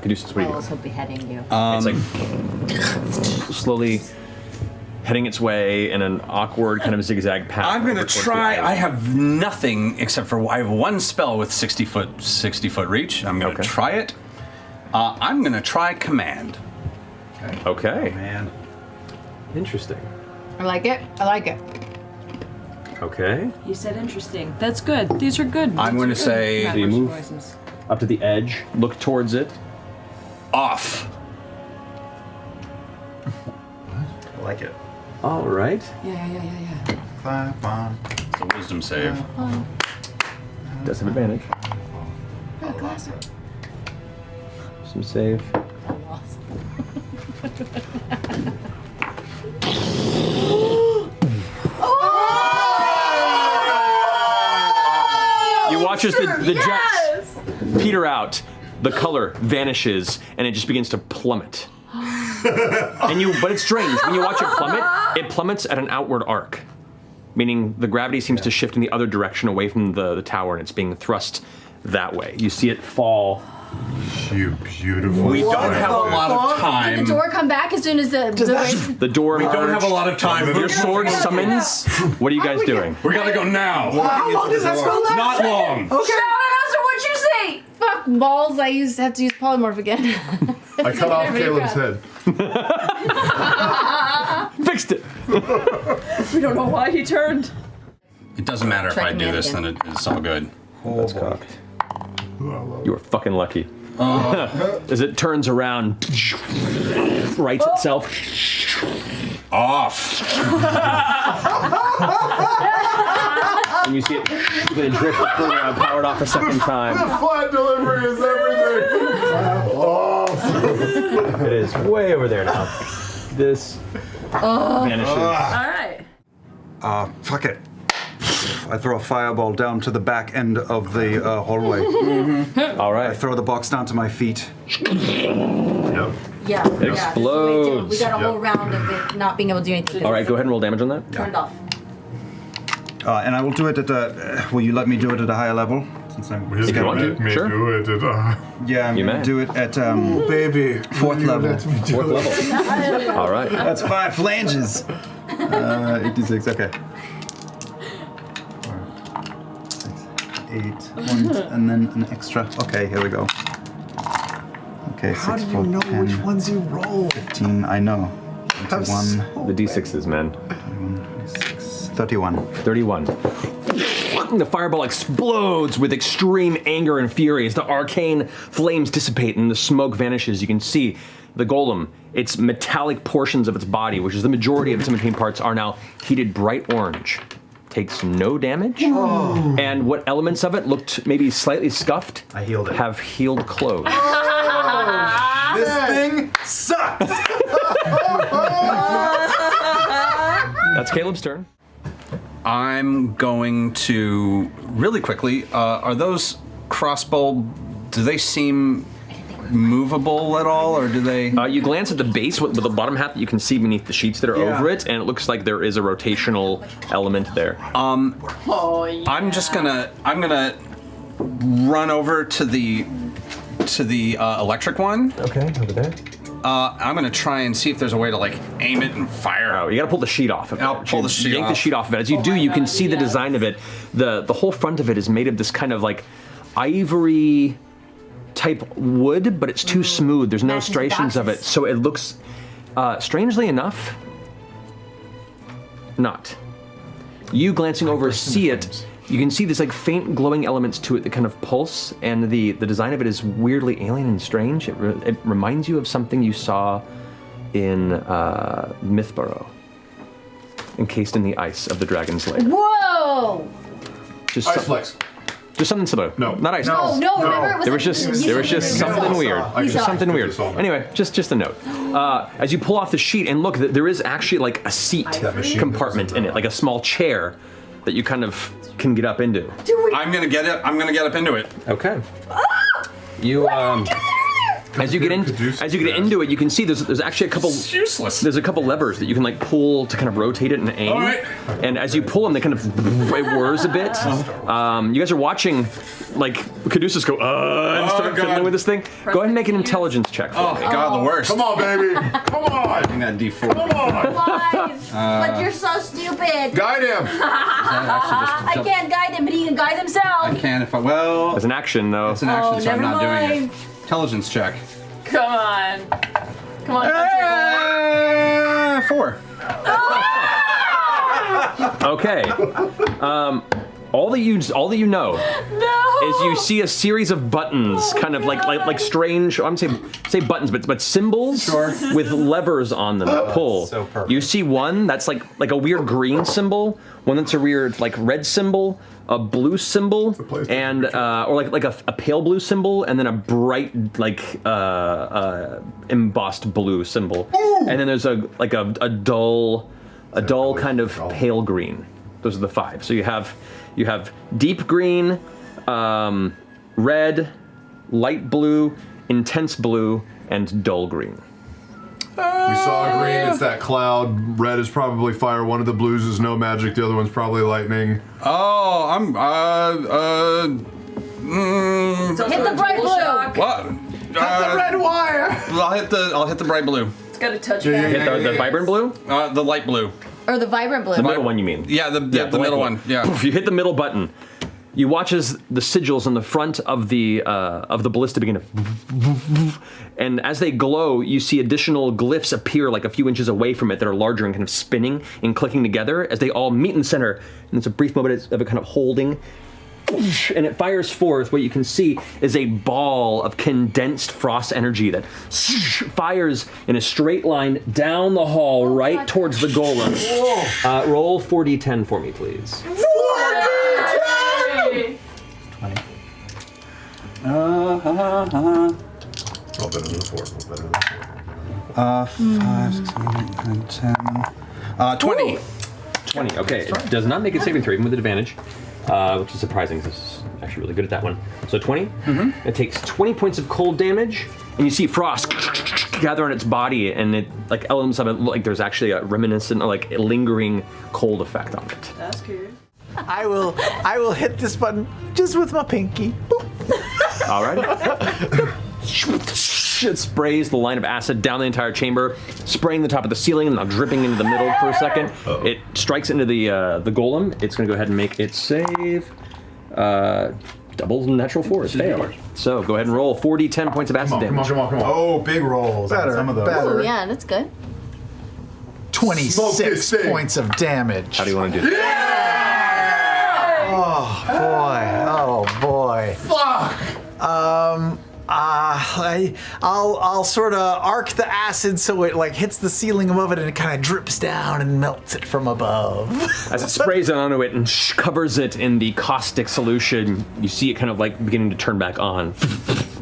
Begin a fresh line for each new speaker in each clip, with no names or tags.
Caduceus, what do you do?
I'll also beheading you.
It's like slowly heading its way in an awkward kind of zigzag path.
I'm gonna try. I have nothing except for I have one spell with 60 foot reach. I'm gonna try it. I'm gonna try command.
Okay.
Command.
Interesting.
I like it. I like it.
Okay.
You said interesting. That's good. These are good.
I'm going to say
so you move up to the edge, look towards it.
Off.
I like it.
All right.
Yeah.
Clap on.
It's a wisdom save.
Does have advantage. Some save. You watch as the jets peter out, the color vanishes, and it just begins to plummet. But it's strange, when you watch it plummets at an outward arc, meaning the gravity seems to shift in the other direction away from the tower, and it's being thrust that way. You see it fall.
You beautiful.
We don't have a lot of time.
Did the door come back as soon as
the door
We don't have a lot of time.
Your sword summons. What are you guys doing?
We gotta go now.
How long does that spell last?
Not long.
Okay. Shout out, so what'd you say? Fuck balls, I have to use polymorph again.
I cut off Caleb's head.
Fixed it.
We don't know why he turned.
It doesn't matter if I do this, then it's all good.
That's cocked. You are fucking lucky. As it turns around, rights itself.
Off.
And you see it drift around, powered off a second time.
The flat delivery is everything. Off.
It is way over there now. This vanishes.
All right.
Fuck it. I throw a fireball down to the back end of the hallway.
All right.
I throw the box down to my feet.
Yep.
Yeah.
It explodes.
We got a whole round of it not being able to do anything.
All right, go ahead and roll damage on that.
Turned off.
And I will do it at a. Will you let me do it at a higher level? Since I'm
If you
want to, sure.
Do it at,
yeah, I'm
You
gonna
may.
do it at
baby.
fourth level.
Fourth level. All right.
That's 5 flanges. 86. Okay. 8, and then an extra. Okay, here we go. Okay, 6, 4, 10,
which ones you roll?
15. I know. 21,
The D6s, man.
31.
31. The fireball explodes with extreme anger and fury as the arcane flames dissipate and the smoke vanishes. You can see the golem, its metallic portions of its body, which is the majority of its in-between parts, are now heated bright orange. Takes no damage, and what elements of it looked maybe slightly scuffed
I healed it.
have healed closed.
This thing sucks!
That's Caleb's turn.
I'm going to really quickly. Are those crossbow? Do they seem movable at all, or do they?
You glance at the base with the bottom half that you can see beneath the sheets that are over it, and it looks like there is a rotational element there.
I'm just gonna. I'm gonna run over to the electric one.
Okay, over there.
I'm gonna try and see if there's a way to like aim it and fire.
Oh, you gotta pull the sheet off of it.
I'll pull the sheet
Yank
off.
the sheet off of it. As you do, you can see the design of it. The whole front of it is made of this kind of like ivory type wood, but it's too smooth. There's no
Matches the
striations of it,
boxes.
so it looks, strangely enough, not. You glancing over see it. You can see this like faint glowing elements to it that kind of pulse, and the design of it is weirdly alien and strange. It reminds you of something you saw in Mythburrow, encased in the ice of the Dragon's Lair.
Whoa!
Just
Ice flex.
Just something similar.
No.
Not ice.
Oh, no, remember? It was
There was just something weird.
I
Just
saw it.
something
I
weird.
saw it.
Anyway, just a note. As you pull off the sheet and look, there is actually like a seat compartment in it, like a small chair that you kind of can get up into.
I'm gonna get it. I'm gonna get up into it.
Okay. You As you get into it, you can see there's actually a couple.
It's useless.
There's a couple levers that you can like pull to kind of rotate it and aim.
All right.
And as you pull them, they kind of it whirs a bit. You guys are watching, like Caduceus go and start fiddling with this thing. Go ahead and make an intelligence check.
Oh God, the worst.
Come on, baby. Come on.
Bring that D4.
Come on.
Lies. But you're so stupid.
Guide him.
I can't guide him, but he can guide himself.
I can if I well.
As an action, though.
It's an action, so I'm
never
not doing
mind.
it. Intelligence check.
Come on. Come on, Country
4.
Okay. All that you know is you see a series of buttons, kind of like strange. I'm say buttons, but symbols with levers on them to pull.
So perfect.
You see one that's like a weird green symbol, one that's a weird like red symbol, a blue symbol, and or like a pale blue symbol, and then a bright like embossed blue symbol, and then there's a dull kind of pale green. Those are the 5. So you have deep green, red, light blue, intense blue, and dull green.
We saw green, it's that cloud. Red is probably fire. One of the blues is no magic. The other one's probably lightning.
Oh, I'm
Hit the bright blue.
What?
the red wire.
I'll hit the bright blue.
It's got a touch
Hit the vibrant blue?
The light blue.
Or the vibrant blue.
The middle one, you mean?
Yeah, the
light
middle one. Yeah.
If you hit the middle button, you watch as the sigils on the front of the ballista begin to, and as they glow, you see additional glyphs appear like a few inches away from it that are larger and kind of spinning and clicking together as they all meet in the center. And it's a brief moment of it kind of holding, and it fires forth. What you can see is a ball of condensed frost energy that fires in a straight line down the hall right towards the golem. Roll 4d10 for me, please.
20.
20.
Oh, better than the 4. Better than the 4.
5, 6, 7, 8, 9, 10. 20.
20, okay. It does not make a saving throw, even with advantage, which is surprising because this is actually really good at that one. So 20. It takes 20 points of cold damage, and you see frost gather on its body, and it like elements of it look like there's actually a reminiscent, like a lingering cold effect on it.
That's good.
I will hit this button just with my pinky. Boop.
All right. It sprays the line of acid down the entire chamber, spraying the top of the ceiling and now dripping into the middle for a second. It strikes into the golem. It's going to go ahead and make its save. Double natural 4 is failed. So go ahead and roll 4d10 points of acid damage.
Come on.
Oh, big rolls. on some of those.
Oh, yeah, that's good.
26 points of damage.
How do you want to do that?
Oh boy.
Fuck!
I'll sort of arc the acid so it like hits the ceiling above it and it kind of drips down and melts it from above.
As it sprays it onto it and covers it in the caustic solution, you see it kind of like beginning to turn back on.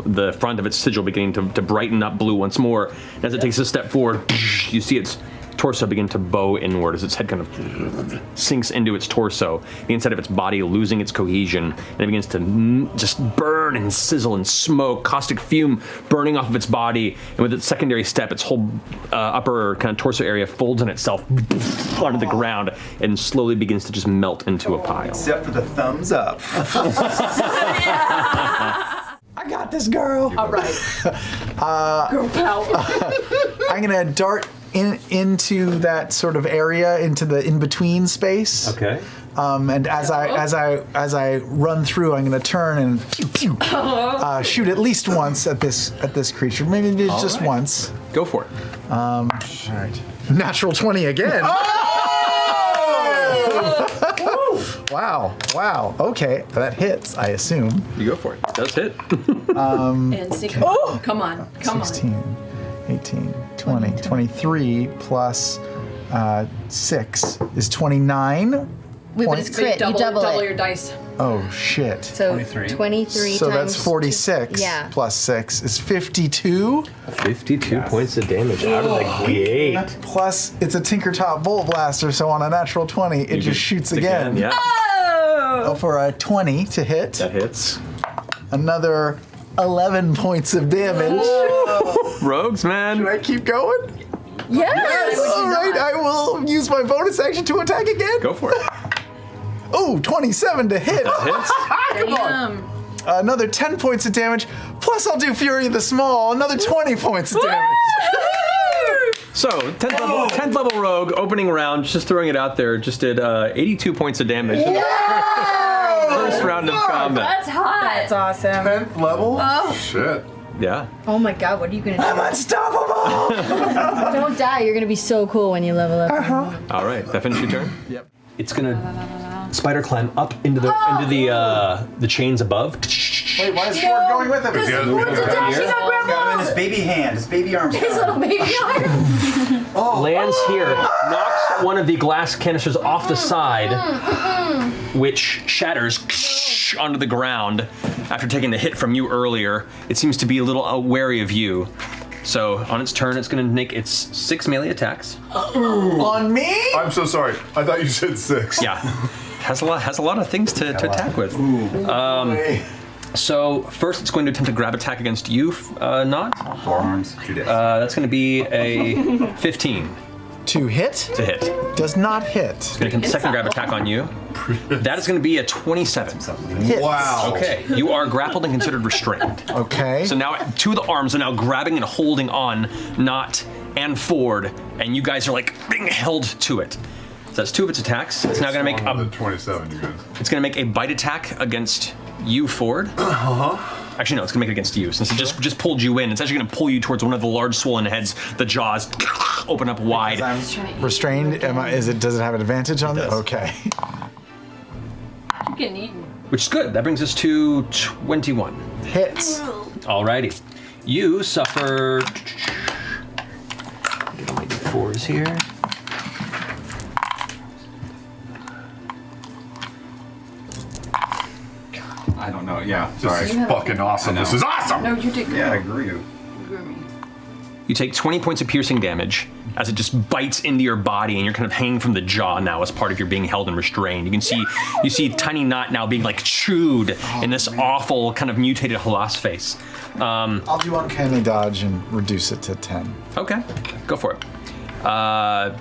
The front of its sigil beginning to brighten up blue once more. And as it takes a step forward, you see its torso begin to bow inward as its head kind of sinks into its torso, the inside of its body losing its cohesion, and it begins to just burn and sizzle and smoke, caustic fume burning off of its body, and with its secondary step, its whole upper kind of torso area folds in itself onto the ground and slowly begins to just melt into a pile.
Except for the thumbs up.
I got this, girl.
All right. Girl power.
I'm gonna dart into that sort of area, into the in-between space.
Okay.
And as I run through, I'm gonna turn and shoot at least once at this creature. Maybe just once.
Go for it.
All right. Natural 20 again. Wow. Okay, that hits, I assume.
You go for it. It does hit.
And sink. Oh, come on.
16, 18, 20, 23 plus 6 is 29.
Wait, but it's crit. You double
double
it.
your dice.
Oh, shit.
So
23.
23
So
times
that's 46
Yeah.
plus 6 is 52.
52 points of damage out of the gate.
Plus, it's a Tinkertop Bolt Blaster, so on a natural 20, it just shoots again.
Yeah.
Oh, for a 20 to hit.
That hits.
Another 11 points of damage.
Rogues, man.
Should I keep going?
Yes.
All right, I will use my bonus action to attack again.
Go for it.
Oh, 27 to hit.
Hits.
Damn.
Another 10 points of damage. Plus, I'll do Fury of the Small. Another 20 points of damage.
So, 10th level rogue, opening round, just throwing it out there, just did 82 points of damage. in the First round of combat.
That's hot.
That's awesome.
10th level? Oh. Shit.
Yeah.
Oh my god, what are you gonna do?
I'm unstoppable.
Don't die, you're gonna be so cool when you level up.
All right, that finish your turn?
Yep.
It's gonna spider climb up into the chains above.
Wait, why is Fjord going with him?
Got him in his baby hand, his baby arm.
His little baby arm.
Lands here, knocks one of the glass canisters off the side, which shatters onto the ground after taking the hit from you earlier. It seems to be a little wary of you. So on its turn, it's going to make its 6 melee attacks.
On me?
I'm so sorry. I thought you said 6.
Yeah, has a lot of things to attack with. So first, it's going to attempt a grab attack against you, Nott.
Forearms. 2 days.
That's going to be a 15
To hit?
to hit.
Does not hit.
It's going to attempt a second grab attack on you. That is going to be a 27.
Hits.
Wow.
Okay, you are grappled and considered restrained.
Okay.
So now 2 of the arms are now grabbing and holding on Nott and Fjord, and you guys are like being held to it. So that's 2 of its attacks. It's now going to make
The 27, you guys.
It's going to make a bite attack against you, Fjord. Actually, no, it's going to make it against you. Since it just pulled you in, it's actually going to pull you towards one of the large swollen heads. The jaws open up wide.
Because I'm restrained. Does it have an advantage on this? Okay.
I'm getting eaten.
Which is good. That brings us to 21.
Hits.
Alrighty. You suffer. Get all my d4s here.
I don't know. Yeah,
This
sorry.
is fucking awesome. This is awesome.
No, you did good.
Yeah, I agree.
You take 20 points of piercing damage as it just bites into your body, and you're kind of hanging from the jaw now as part of your being held and restrained. You see tiny Nott now being like chewed in this awful kind of mutated Halas face.
I'll do uncanny dodge and reduce it to 10.
Okay, go for it.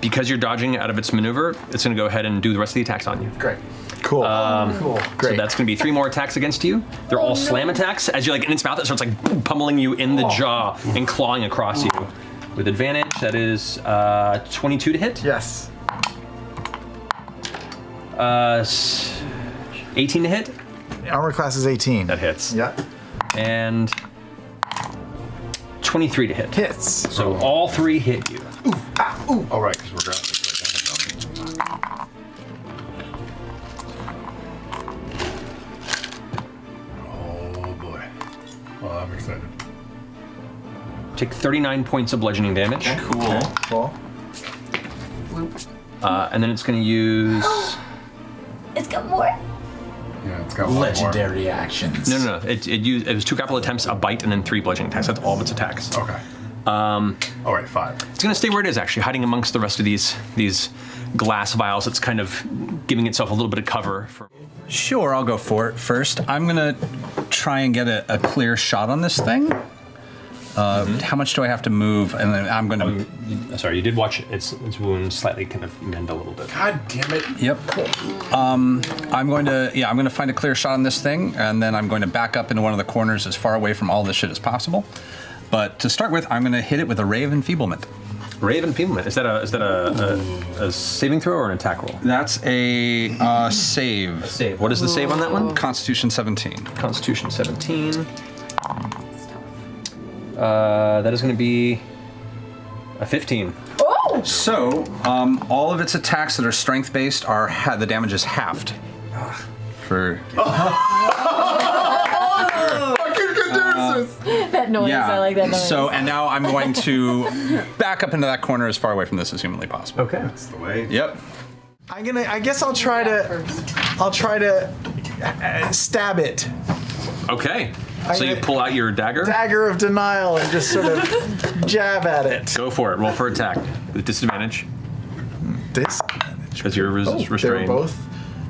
Because you're dodging out of its maneuver, it's going to go ahead and do the rest of the attacks on you.
Great. Cool. Cool. Great.
So that's going to be 3 more attacks against you. They're all slam attacks. As you're like in its mouth, it starts like pummeling you in the jaw and clawing across you. With advantage, that is 22 to hit.
Yes.
18 to hit.
Armor class is 18.
That hits.
Yeah.
And 23 to hit.
Hits.
So all 3 hit you.
All right, because we're grappling. Oh boy. Well, I'm excited.
Take 39 points of bludgeoning damage.
Cool. Cool.
And then it's going to use...
It's got more.
Yeah, it's got one more.
Legendary actions.
No. It was 2 grapple attempts, a bite, and then 3 bludgeoning attacks. That's all of its attacks.
Okay. All right, 5.
It's going to stay where it is, actually, hiding amongst the rest of these glass vials. It's kind of giving itself a little bit of cover.
Sure, I'll go for it first. I'm gonna try and get a clear shot on this thing. How much do I have to move? And then I'm gonna.
Sorry, you did watch its wounds slightly kind of mend a little bit.
God damn it.
Yep. I'm going to find a clear shot on this thing, and then I'm going to back up into one of the corners as far away from all this shit as possible. But to start with, I'm going to hit it with a Ray of Enfeeblement.
Ray of Enfeeblement. Is that a saving throw or an attack roll?
That's a save.
Save. What is the save on that one?
Constitution 17.
Constitution 17. That is going to be a 15.
So, all of its attacks that are strength-based are the damage is halved. For
That noise, I like that noise.
So, and now I'm going to back up into that corner as far away from this as humanly possible.
Okay.
That's the way.
Yep.
I guess I'll try to stab it.
Okay. So you pull out your dagger?
Dagger of denial and just sort of jab at it.
Go for it. Roll for attack. With disadvantage.
Disadvantage.
Because you're
They're
restrained.
both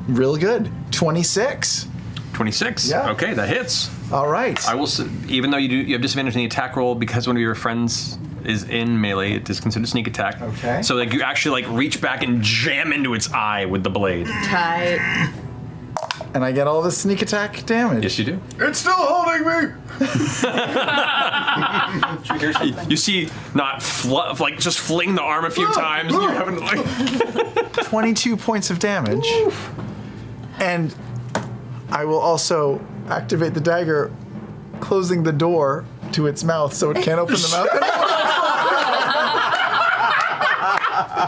real good. 26.
26.
Yeah.
Okay, that hits.
All right.
I will, even though you have disadvantage in the attack roll because one of your friends is in melee, it is considered sneak attack.
Okay.
So like you actually like reach back and jam into its eye with the blade.
Tight.
And I get all the sneak attack damage.
Yes, you do.
It's still holding me!
You see Nott like just fling the arm a few times. And you haven't like
22 points of damage. And I will also activate the dagger, closing the door to its mouth so it can't open the mouth anymore.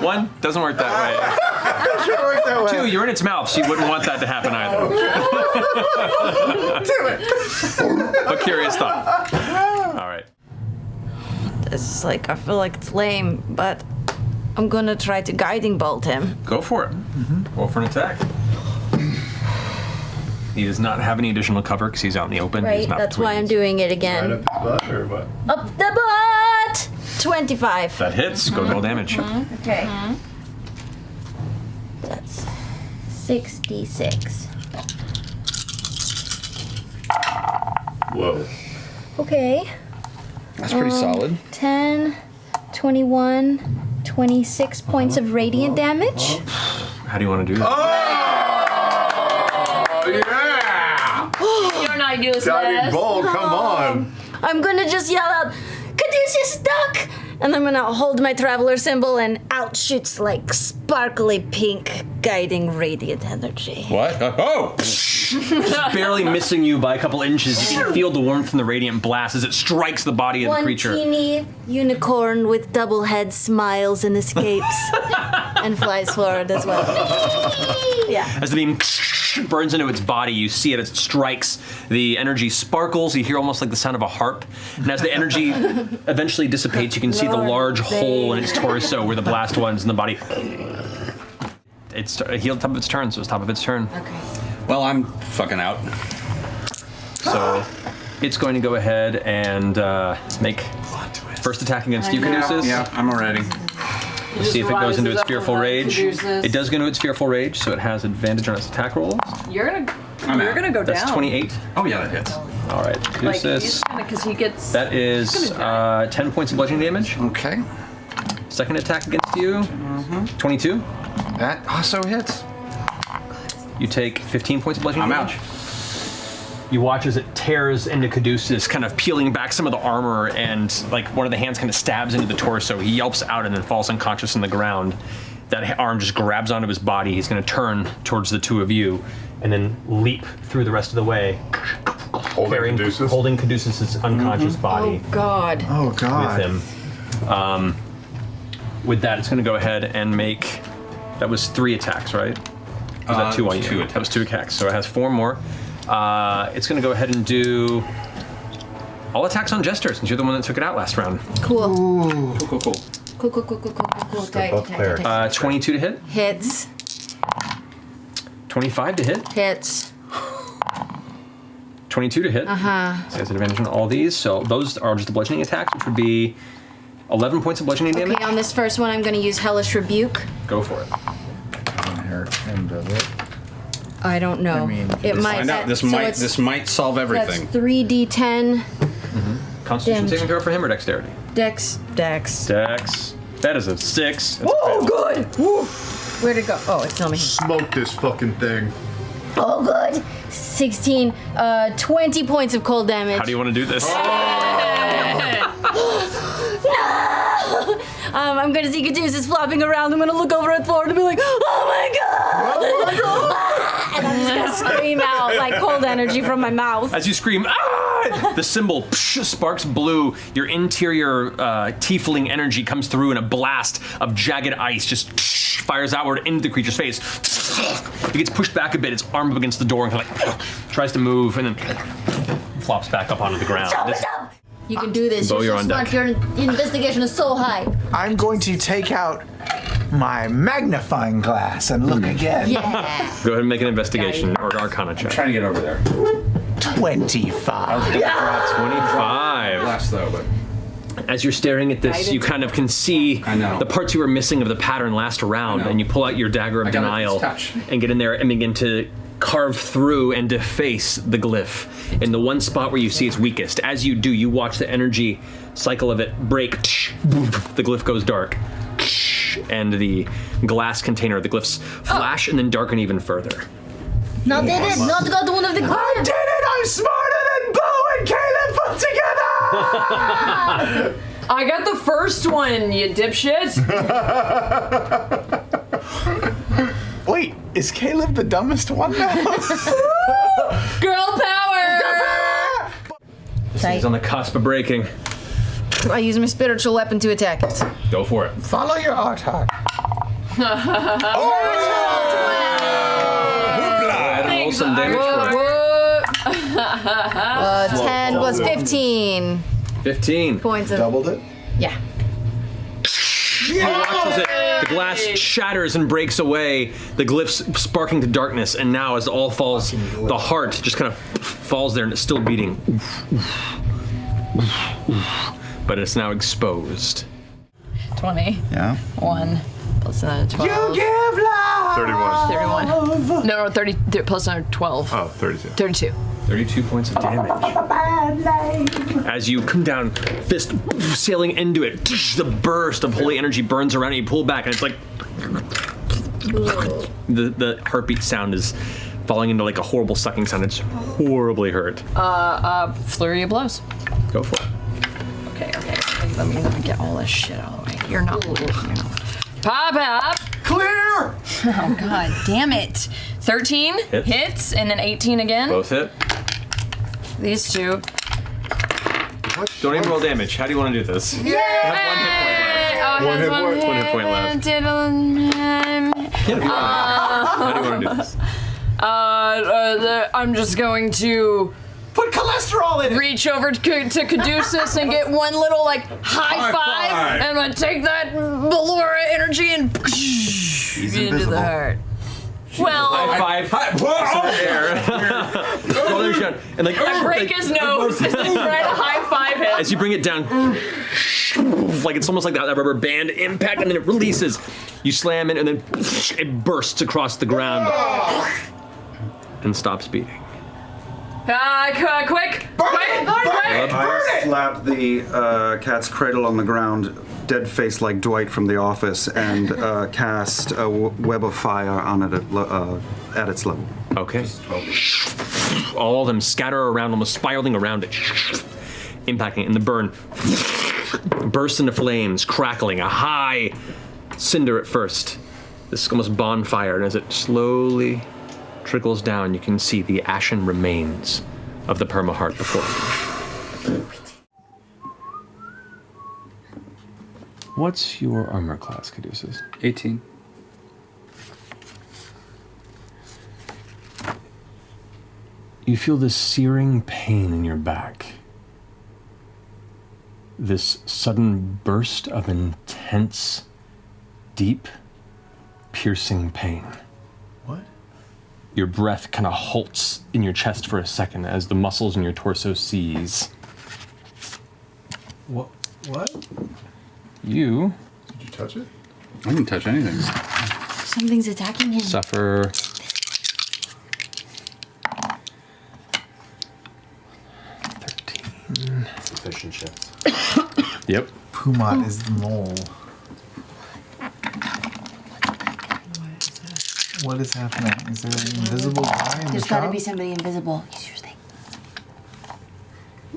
one doesn't work that way.
Doesn't work that way.
Two, you're in its mouth, so you wouldn't want that to happen either.
Damn it.
But curious thought. All right.
This is like, I feel like it's lame, but I'm gonna try to guiding bolt him.
Go for it. Roll for an attack. He does not have any additional cover because he's out in the open. He's
Right,
not
that's why I'm
between-
doing it
Right
again.
up his butt or what?
Up the butt! 25.
That hits. Go roll damage.
Okay. That's 66.
Whoa.
Okay.
That's pretty solid.
10, 21, 26 points of radiant damage.
How do you want to do that?
Oh, yeah!
You're not useless.
Diving ball, come on!
I'm gonna just yell out, Caduceus, duck! And I'm gonna hold my traveler symbol and out shoots like sparkly pink guiding radiant energy.
What? Oh!
Barely missing you by a couple inches. You can feel the warmth from the radiant blast as it strikes the body of the
One
creature.
teeny unicorn with double head smiles and escapes and flies forward as well. Yeah.
As the beam burns into its body, you see it as it strikes. The energy sparkles. You hear almost like the sound of a harp. And as the energy eventually dissipates, you can see the large hole in its torso where the blast was in the body. It's healed top of its turn, so it's top of its turn.
Okay.
Well, I'm fucking out.
So it's going to go ahead and make first attack against you, Caduceus.
Yeah, I'm already.
Let's see if it goes into its fearful rage.
Caduceus.
It does go into its fearful rage, so it has advantage on its attack rolls.
You're gonna
I'm
you're
out.
gonna go
That's
down.
28.
Oh yeah, that hits.
All right,
Like
Caduceus.
he's gonna, because he gets.
That is 10 points of bludgeoning damage.
Okay.
Second attack against you, 22.
That also hits.
You take 15 points of bludgeoning
I'm out.
damage. You watch as it tears into Caduceus, kind of peeling back some of the armor, and like one of the hands kind of stabs into the torso. He yelps out and then falls unconscious on the ground. That arm just grabs onto his body. He's going to turn towards the two of you and then leap through the rest of the way,
Holding Caduceus?
holding Caduceus' unconscious body
Oh God.
Oh,
with
God.
him. With that, it's going to go ahead and make. That was 3 attacks, right? Was that 2 on you?
2 attacks.
That was 2 attacks, so it has 4 more. It's going to go ahead and do all attacks on Jester, since you're the one that took it out last round.
Cool.
Cool.
Cool. Tight,
up
tight,
there.
tight.
22 to hit,
Hits.
25 to hit,
Hits.
22 to hit. So he has advantage on all these. So those are just the bludgeoning attacks, which would be 11 points of bludgeoning damage.
Okay, on this first one, I'm gonna use Hellish Rebuke.
Go for it.
And does it?
I don't know.
I mean,
it might.
Find out. This
so
might
it's-
this might solve
That's
everything.
3d10.
Constitution
Damage.
saving throw for him or dexterity?
Dex.
Dex. That is a 6. That's a
Oh,
fail.
good. Woo. Where'd it go? Oh, it's on me.
Smoke this fucking thing.
Oh, good. 16. 20 points of cold damage.
How do you want to do this?
I'm gonna see Caduceus flopping around. I'm gonna look over at Fjord and be like, oh my god! And I'm just gonna scream out like cold energy from my mouth.
As you scream, ah! The symbol sparks blue. Your interior tiefling energy comes through, and a blast of jagged ice just fires outward into the creature's face. It gets pushed back a bit, its arm up against the door, and kind of like tries to move, and then flops back up onto the ground. This-
You can do this.
Beau, you're on
smart.
deck.
Your investigation is so high.
I'm going to take out my magnifying glass and look again.
Yeah.
Go ahead and make an investigation or Arcana check.
Trying to get over there.
25.
25.
Last though, but
As you're staring at this, you kind of can see
I know.
the parts you were missing of the pattern last round,
I know.
and you pull out your dagger of
I got it.
denial
It's touch.
and get in there and begin to carve through and deface the glyph in the one spot where you see it's weakest. As you do, you watch the energy cycle of it break. The glyph goes dark. And the glass container of the glyphs flash and then darken even further.
Not did it. Not got one of the.
I did it! I'm smarter than Beau and Caleb put together!
I got the first one, you dipshit.
Wait, is Caleb the dumbest one now?
Girl power!
This thing's on the cusp of breaking.
I use my spiritual weapon to attack it.
Go for it.
Follow your heart.
Go ahead and roll some damage for it.
10 plus 15
15.
points of.
Doubled it.
Yeah.
You watch as the glass shatters and breaks away, the glyphs sparking to darkness, and now as it all falls, the heart just kind of falls there and it's still beating. But it's now exposed.
20.
Yeah.
1 plus another 12.
You give love!
31.
31. No, 30 plus another 12.
Oh, 32.
32.
32 points of damage. As you come down, fist sailing into it, the burst of holy energy burns around you. You pull back, and it's like the heartbeat sound is falling into like a horrible sucking sound. It's horribly hurt.
Flurry of blows.
Go for it.
Okay. Let me get all this shit out of the way. You're not. Pop up.
Clear!
Oh god damn it. 13
Hits.
hits and then 18 again.
Both hit.
These two.
Don't even roll damage. How do you want to do this?
Yay!
One hit point.
One hit point left. Yeah, if you want. How do you want to do this?
I'm just going to
Put cholesterol in it!
reach over to Caduceus and get one little like high five, and I'm gonna take that Ballora energy and
He's
into the
invisible.
heart. Well,
High five. Air. Roll your shot. And like,
break his nose and then try to high five him.
as you bring it down, like it's almost like that rubber band impact, and then it releases. You slam it, and then it bursts across the ground and stops beating.
Quick!
I slap the cat's cradle on the ground, dead face like Dwight from The Office, and cast a web of fire on it at its level.
Okay. All of them scatter around, almost spiraling around it, impacting it, and the burn bursts into flames, crackling, a high cinder at first. This almost bonfire, and as it slowly trickles down, you can see the ashen remains of the perma heart before you. What's your armor class, Caduceus?
18.
You feel this searing pain in your back. This sudden burst of intense, deep, piercing pain.
What?
Your breath kind of halts in your chest for a second as the muscles in your torso seize.
What?
You
Did you touch it?
I didn't touch anything.
Something's attacking him.
suffer 13.
Sufficient shifts.
Yep.
Pumat is the mole. What is happening? Is there an invisible guy in the
There's gotta
shop?
be somebody invisible. Use your thing.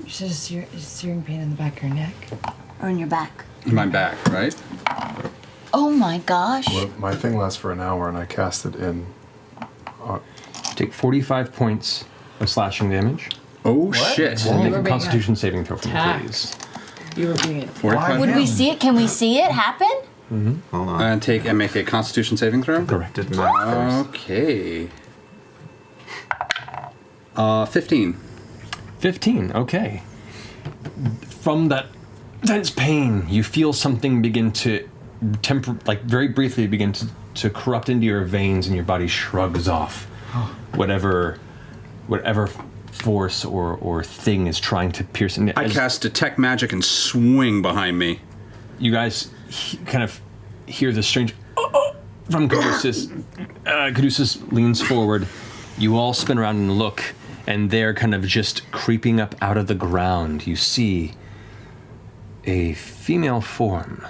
You said a searing pain in the back of your neck.
Or in your back.
In my back, right?
Oh my gosh.
Well, my thing lasts for an hour, and I cast it in.
Take 45 points of slashing damage.
Oh shit.
And make
were
a
being
Constitution saving throw for me,
attacked.
please.
You were being it.
45.
Would we see it? Can we see it happen?
Hold on.
And make a Constitution saving throw.
Correct.
Did math first.
Okay. 15.
15, okay. From that intense pain, you feel something begin to very briefly begin to corrupt into your veins, and your body shrugs off whatever force or thing is trying to pierce into.
I cast Detect Magic and swing behind me.
You guys kind of hear this strange from Caduceus. Caduceus leans forward, You all spin around and look, and they're kind of just creeping up out of the ground. You see a female form.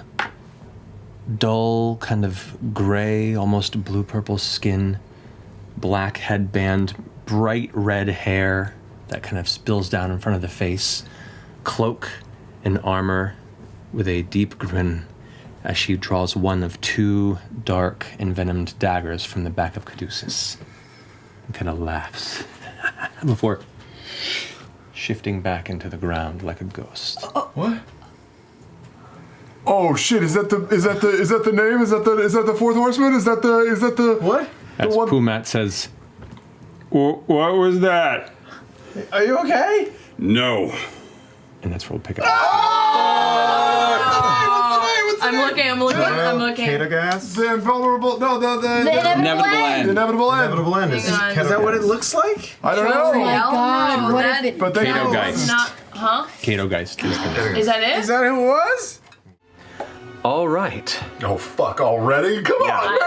Dull, kind of gray, almost blue-purple skin, black headband, bright red hair that kind of spills down in front of the face, cloak and armor with a deep grin as she draws one of 2 dark, envenomed daggers from the back of Caduceus and kind of laughs before shifting back into the ground like a ghost.
What? Oh shit! Is that the name? Is that the 4th horseman? Is that the what?
As Pumat says, What was that?
Are you okay?
No.
And that's where we'll pick it up.
I'm looking.
Cadogeist? The invulnerable. No, the
inevitable end.
The inevitable end.
Inevitable end.
Is that what it looks like?
I don't know.
Oh my god, what if it...
But they
Cadogeist.
Huh?
Cadogeist is the name.
Is that it?
Is that who it was?
All right.
Oh fuck! Already? Come on!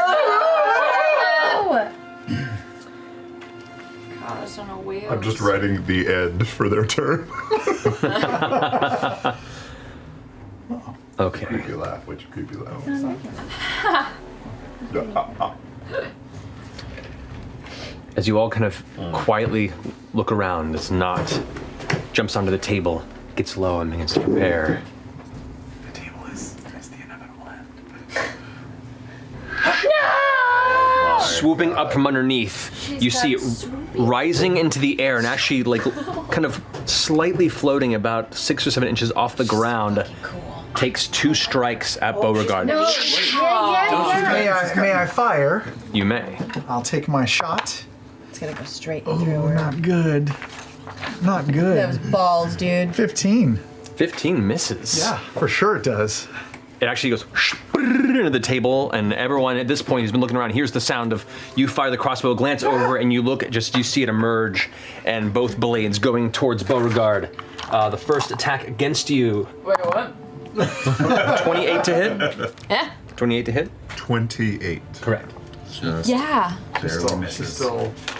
Cause on a wheel.
I'm just writing the end for their turn.
Okay.
Creepy laugh. What's your creepy laugh?
As you all kind of quietly look around, as Nott jumps onto the table, gets low and begins to prepare. The table is the inevitable end. No! Swooping up from underneath, you see rising into the air and actually like kind of slightly floating about 6 or 7 inches off the ground. Takes 2 strikes at Beauregard.
May
I fire?
You may.
I'll take my shot.
It's gonna go straight
Oh,
through her.
not good. Not good.
Those balls, dude.
15.
15 misses.
Yeah, for sure it does.
It actually goes into the table, and everyone at this point who's been looking around hears the sound of you fire the crossbow, glance over, and you look at you see it emerge, and both blades going towards Beauregard. The first attack against you.
Wait, what?
28 to hit?
Yeah.
28 to hit?
28.
Correct.
Yeah.
Barely misses.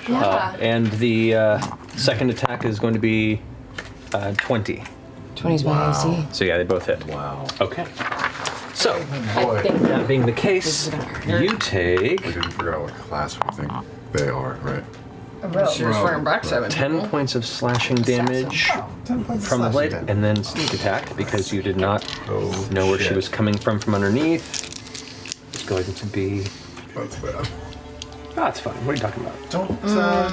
Yeah.
And the second attack is going to be 20.
20's my AC.
So yeah, they both hit.
Wow.
Okay. So,
I think
that being the case, you take...
We didn't figure out what class we think they are, right?
She was wearing back 7.
10 points of slashing damage from the blade, and then sneak attack, because you did not know where she was coming from underneath. It's going to be...
That's bad.
Oh, it's fine. What are you talking about?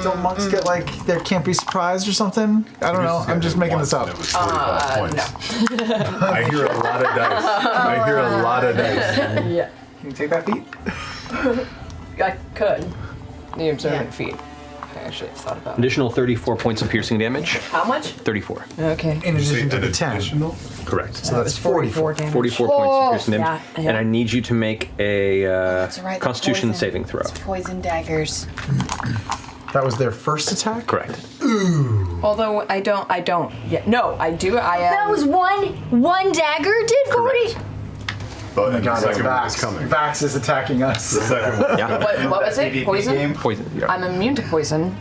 Don't monks get like they can't be surprised or something? I don't know. I'm just making this up.
It was 45 points. I hear a lot of dice.
Yeah.
Can you take that feat?
I could. The observant feat. I actually thought about it.
Additional 34 points of piercing damage.
How much?
34.
Okay.
In addition to the 10.
Correct.
So that's 44.
damage.
44 points of piercing damage.
yeah.
And I need you to make a
That's right, the
Constitution
poison.
saving throw.
It's poison daggers.
That was their first attack?
Correct.
Although I don't. Yeah. No, I do.
That was one dagger did 40?
But the
God, it's
second one is
Vax.
coming.
Vax is attacking us.
The second one.
Yeah.
What was it? Poison?
Poison. Yeah.
I'm immune to poison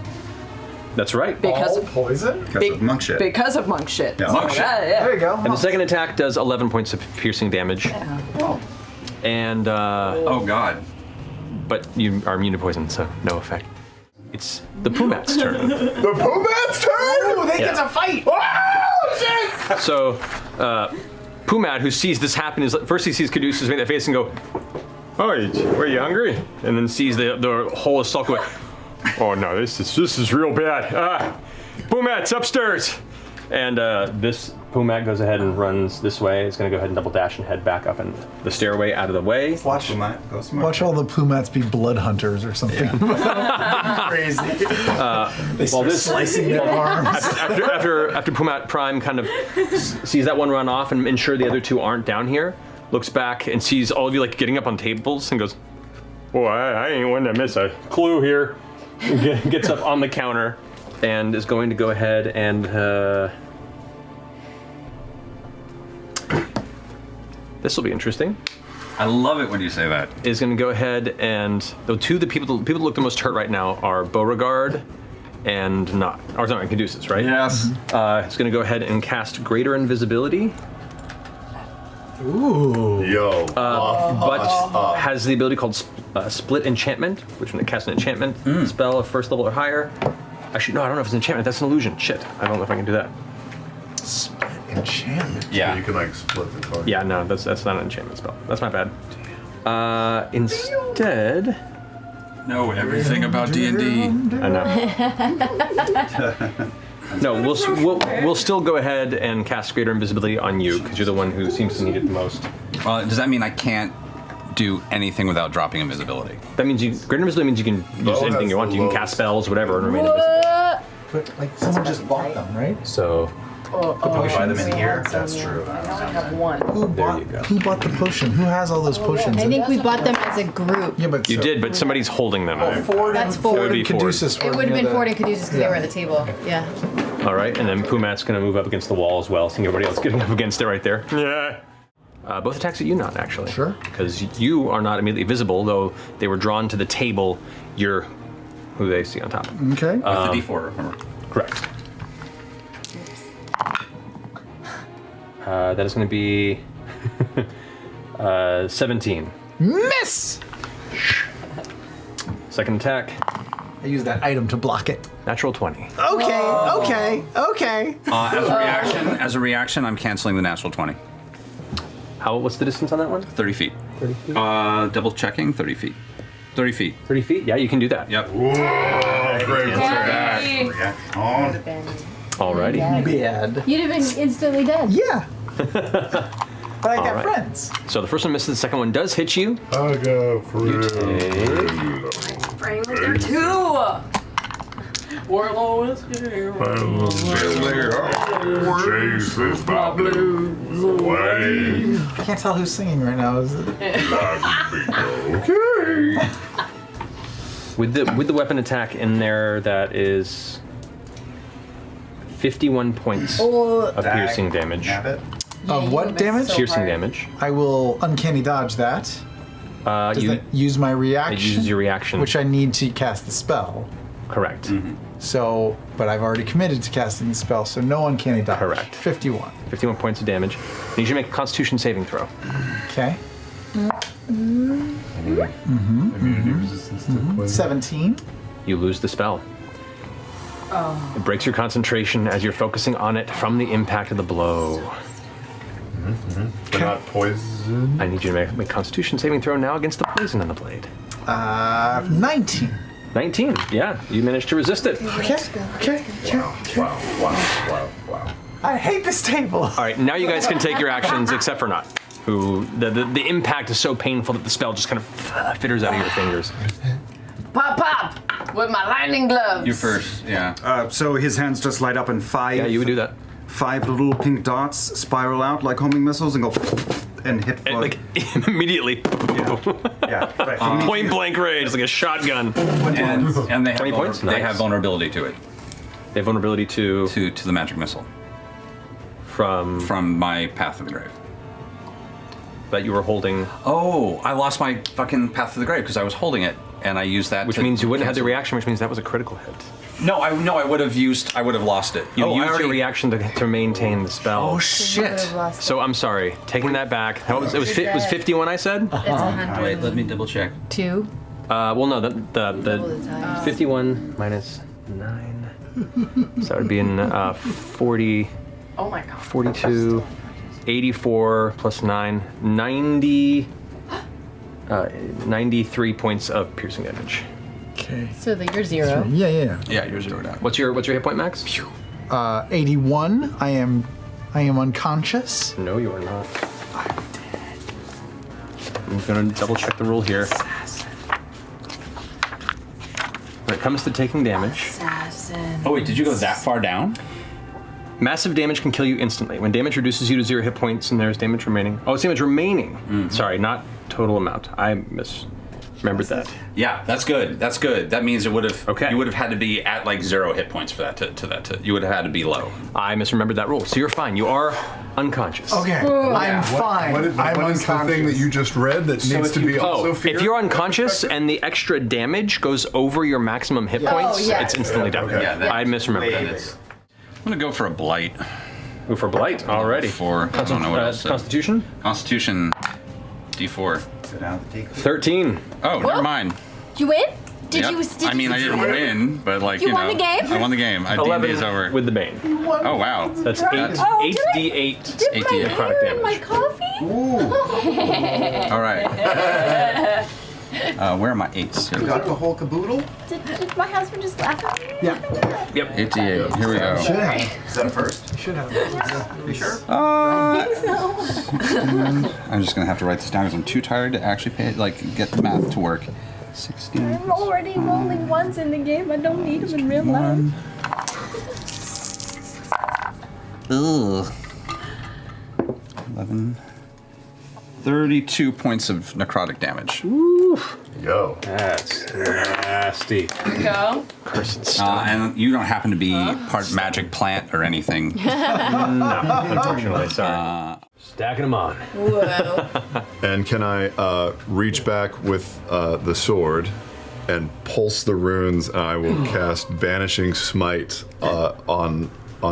That's right.
because
All poison?
Because of monk shit.
because of monk shit.
Yeah.
So,
Monk shit.
There you go.
And the second attack does 11 points of piercing damage. And,
Oh God.
but you are immune to poison, so no effect. It's the Pumat's turn.
The Pumat's turn!
They get to fight! Oh, shit!
So, Pumat, who sees this happen, is first he sees Caduceus make that face and go, "Oh, are you hungry?" And then sees the whole assault go, "Oh no, this is real bad. Pumat's upstairs." And this Pumat goes ahead and runs this way. It's going to go ahead and double dash and head back up and the stairway out of the way.
Watch all the Pumats be blood hunters or something. Crazy. They start slicing their arms.
After Pumat Prime kind of sees that one run off and ensure the other two aren't down here, looks back and sees all of you like getting up on tables and goes, "Boy, I ain't one to miss a clue here." Gets up on the counter and is going to go ahead and this will be interesting.
I love it when you say that.
is going to go ahead and the people that look the most hurt right now are Beauregard and Nott. Or sorry, Caduceus, right?
Yes.
It's going to go ahead and cast Greater Invisibility.
Ooh.
Yo.
But has the ability called Split Enchantment, which when it casts an enchantment spell of first level or higher. Actually, no, I don't know if it's an enchantment. That's an illusion. Shit, I don't know if I can do that.
Split enchantment.
Yeah.
You can like split the target.
Yeah, no, that's not an enchantment spell. That's my bad. Instead,
Know everything about D&D.
I know. No, we'll still go ahead and cast Greater Invisibility on you because you're the one who seems to need it the most.
Does that mean I can't do anything without dropping invisibility?
That means Greater Invisibility means you can use anything you want. You can cast spells, whatever, and remain invisible.
But like someone just bought them, right?
So
Buy them in here? That's true.
I only have one.
Who bought the potion? Who has all those potions?
I think we bought them as a group.
Yeah, but
you did, but somebody's holding them.
Ford
That's
and
Ford.
Ford and
Ford.
Caduceus.
It would have been Ford and Caduceus because they were at the table. Yeah.
All right, and then Pumat's going to move up against the wall as well, seeing everybody else getting up against it right there. Yeah. Both attacks at you, Nott, actually.
Sure.
Because you are not immediately visible, though they were drawn to the table. You're who they see on top.
Okay.
With the D4, remember?
Correct. That is going to be 17.
Miss!
Second attack,
I use that item to block it.
natural 20.
Okay.
As a reaction, I'm canceling the natural 20.
What's the distance on that one?
30 feet. 30 feet? Double checking, 30 feet. 30 feet.
30 feet? Yeah, you can do that.
Yep.
Whoa, great.
Alrighty.
Bad.
You'd have been instantly dead.
Yeah. But I got friends.
So the first one misses, the second one does hit you.
I got friends.
Bring with your two.
Warlow is here.
Chases my blues away.
I can't tell who's singing right now. Is it?
Okay.
With the weapon attack in there, that is 51 points of piercing damage.
Of what damage?
Piercing damage.
I will uncanny dodge that. Does that use my reaction?
It uses your reaction.
Which I need to cast the spell.
Correct.
So, but I've already committed to casting the spell, so no uncanny dodge.
Correct.
51.
51 points of damage. I need you to make a Constitution saving throw.
Okay. 17.
You lose the spell. It breaks your concentration as you're focusing on it from the impact of the blow.
They're not poison.
I need you to make a Constitution saving throw now against the poison on the blade.
19.
19. Yeah, you managed to resist it.
Okay.
Wow.
I hate this table.
All right, now you guys can take your actions, except for Nott, who the impact is so painful that the spell just kind of fitters out of your fingers.
Pop, pop, with my lightning gloves.
You first, yeah.
So his hands just light up and five.
Yeah, you would do that.
5 little pink dots spiral out like homing missiles and go and hit.
And, like immediately,
yeah, right.
point blank range, like a shotgun.
And they have
20 points?
they
Nice.
have vulnerability to it.
They have vulnerability to
the magic missile
from
my Path of the Grave.
that you were holding.
Oh, I lost my fucking Path of the Grave because I was holding it, and I used that.
Which means you wouldn't have the reaction, which means that was a critical hit.
No, I would have lost it.
You used your reaction to maintain the spell.
Oh shit!
So I'm sorry, taking that back. It was 51. I said.
It's 100.
Wait, let me double check.
2.
Well, no, the 51 minus 9. So that would be in 40.
Oh my god.
42, 84 plus 9, 90. 93 points of piercing damage.
Okay.
So you're 0.
Yeah.
Yeah, you're 0 down.
What's your hit point max?
81. I am unconscious.
No, you are not. I'm dead. I'm gonna double check the rule here. When it comes to taking damage,
Assassin.
Oh wait, did you go that far down?
massive damage can kill you instantly. When damage reduces you to 0 hit points and there's damage remaining. Oh, it's damage remaining. Sorry, not total amount. I Remembered that.
Yeah, that's good. That's good. That means it would have.
Okay.
You would have had to be at like 0 hit points for that to you would have had to be low.
I misremembered that rule, so you're fine. You are unconscious.
Okay, I'm fine.
What is the thing that you just read that needs to be also feared?
If you're unconscious and the extra damage goes over your maximum hit points, it's instantly done.
Okay.
Yeah,
I misremembered that.
I'm gonna go for a blight.
Go for blight already.
For I don't know what else.
Constitution.
Constitution. D4.
13.
Oh, never mind.
You win? Did
Yep.
you?
I mean, I didn't win, but like
You
you
won
know,
the game?
I won the game. I11 D&D's over.
with the bane.
Oh wow.
That's
Oh,
8d8
Dip my
necrotic
hair in my
damage.
coffee?
All right. Where are my 8s? Here we
Got
go.
the whole caboodle?
Did my husband just laugh at me?
Yeah.
Yep.
8d8. Here we go.
Is that a first?
Should have.
You sure?
I'm just gonna have to write this down because I'm too tired to actually get the math to work. 16.
I'm already rolling ones in the game. I don't need them in real life.
Ugh. 11. 32 points of necrotic damage.
Yo.
That's nasty.
Go.
Cursed stuff.
And you don't happen to be part magic plant or anything.
No, unfortunately, sorry. Stacking them on.
Whoa.
And can I reach back with the sword and pulse the runes, and I will cast Banishing Smite on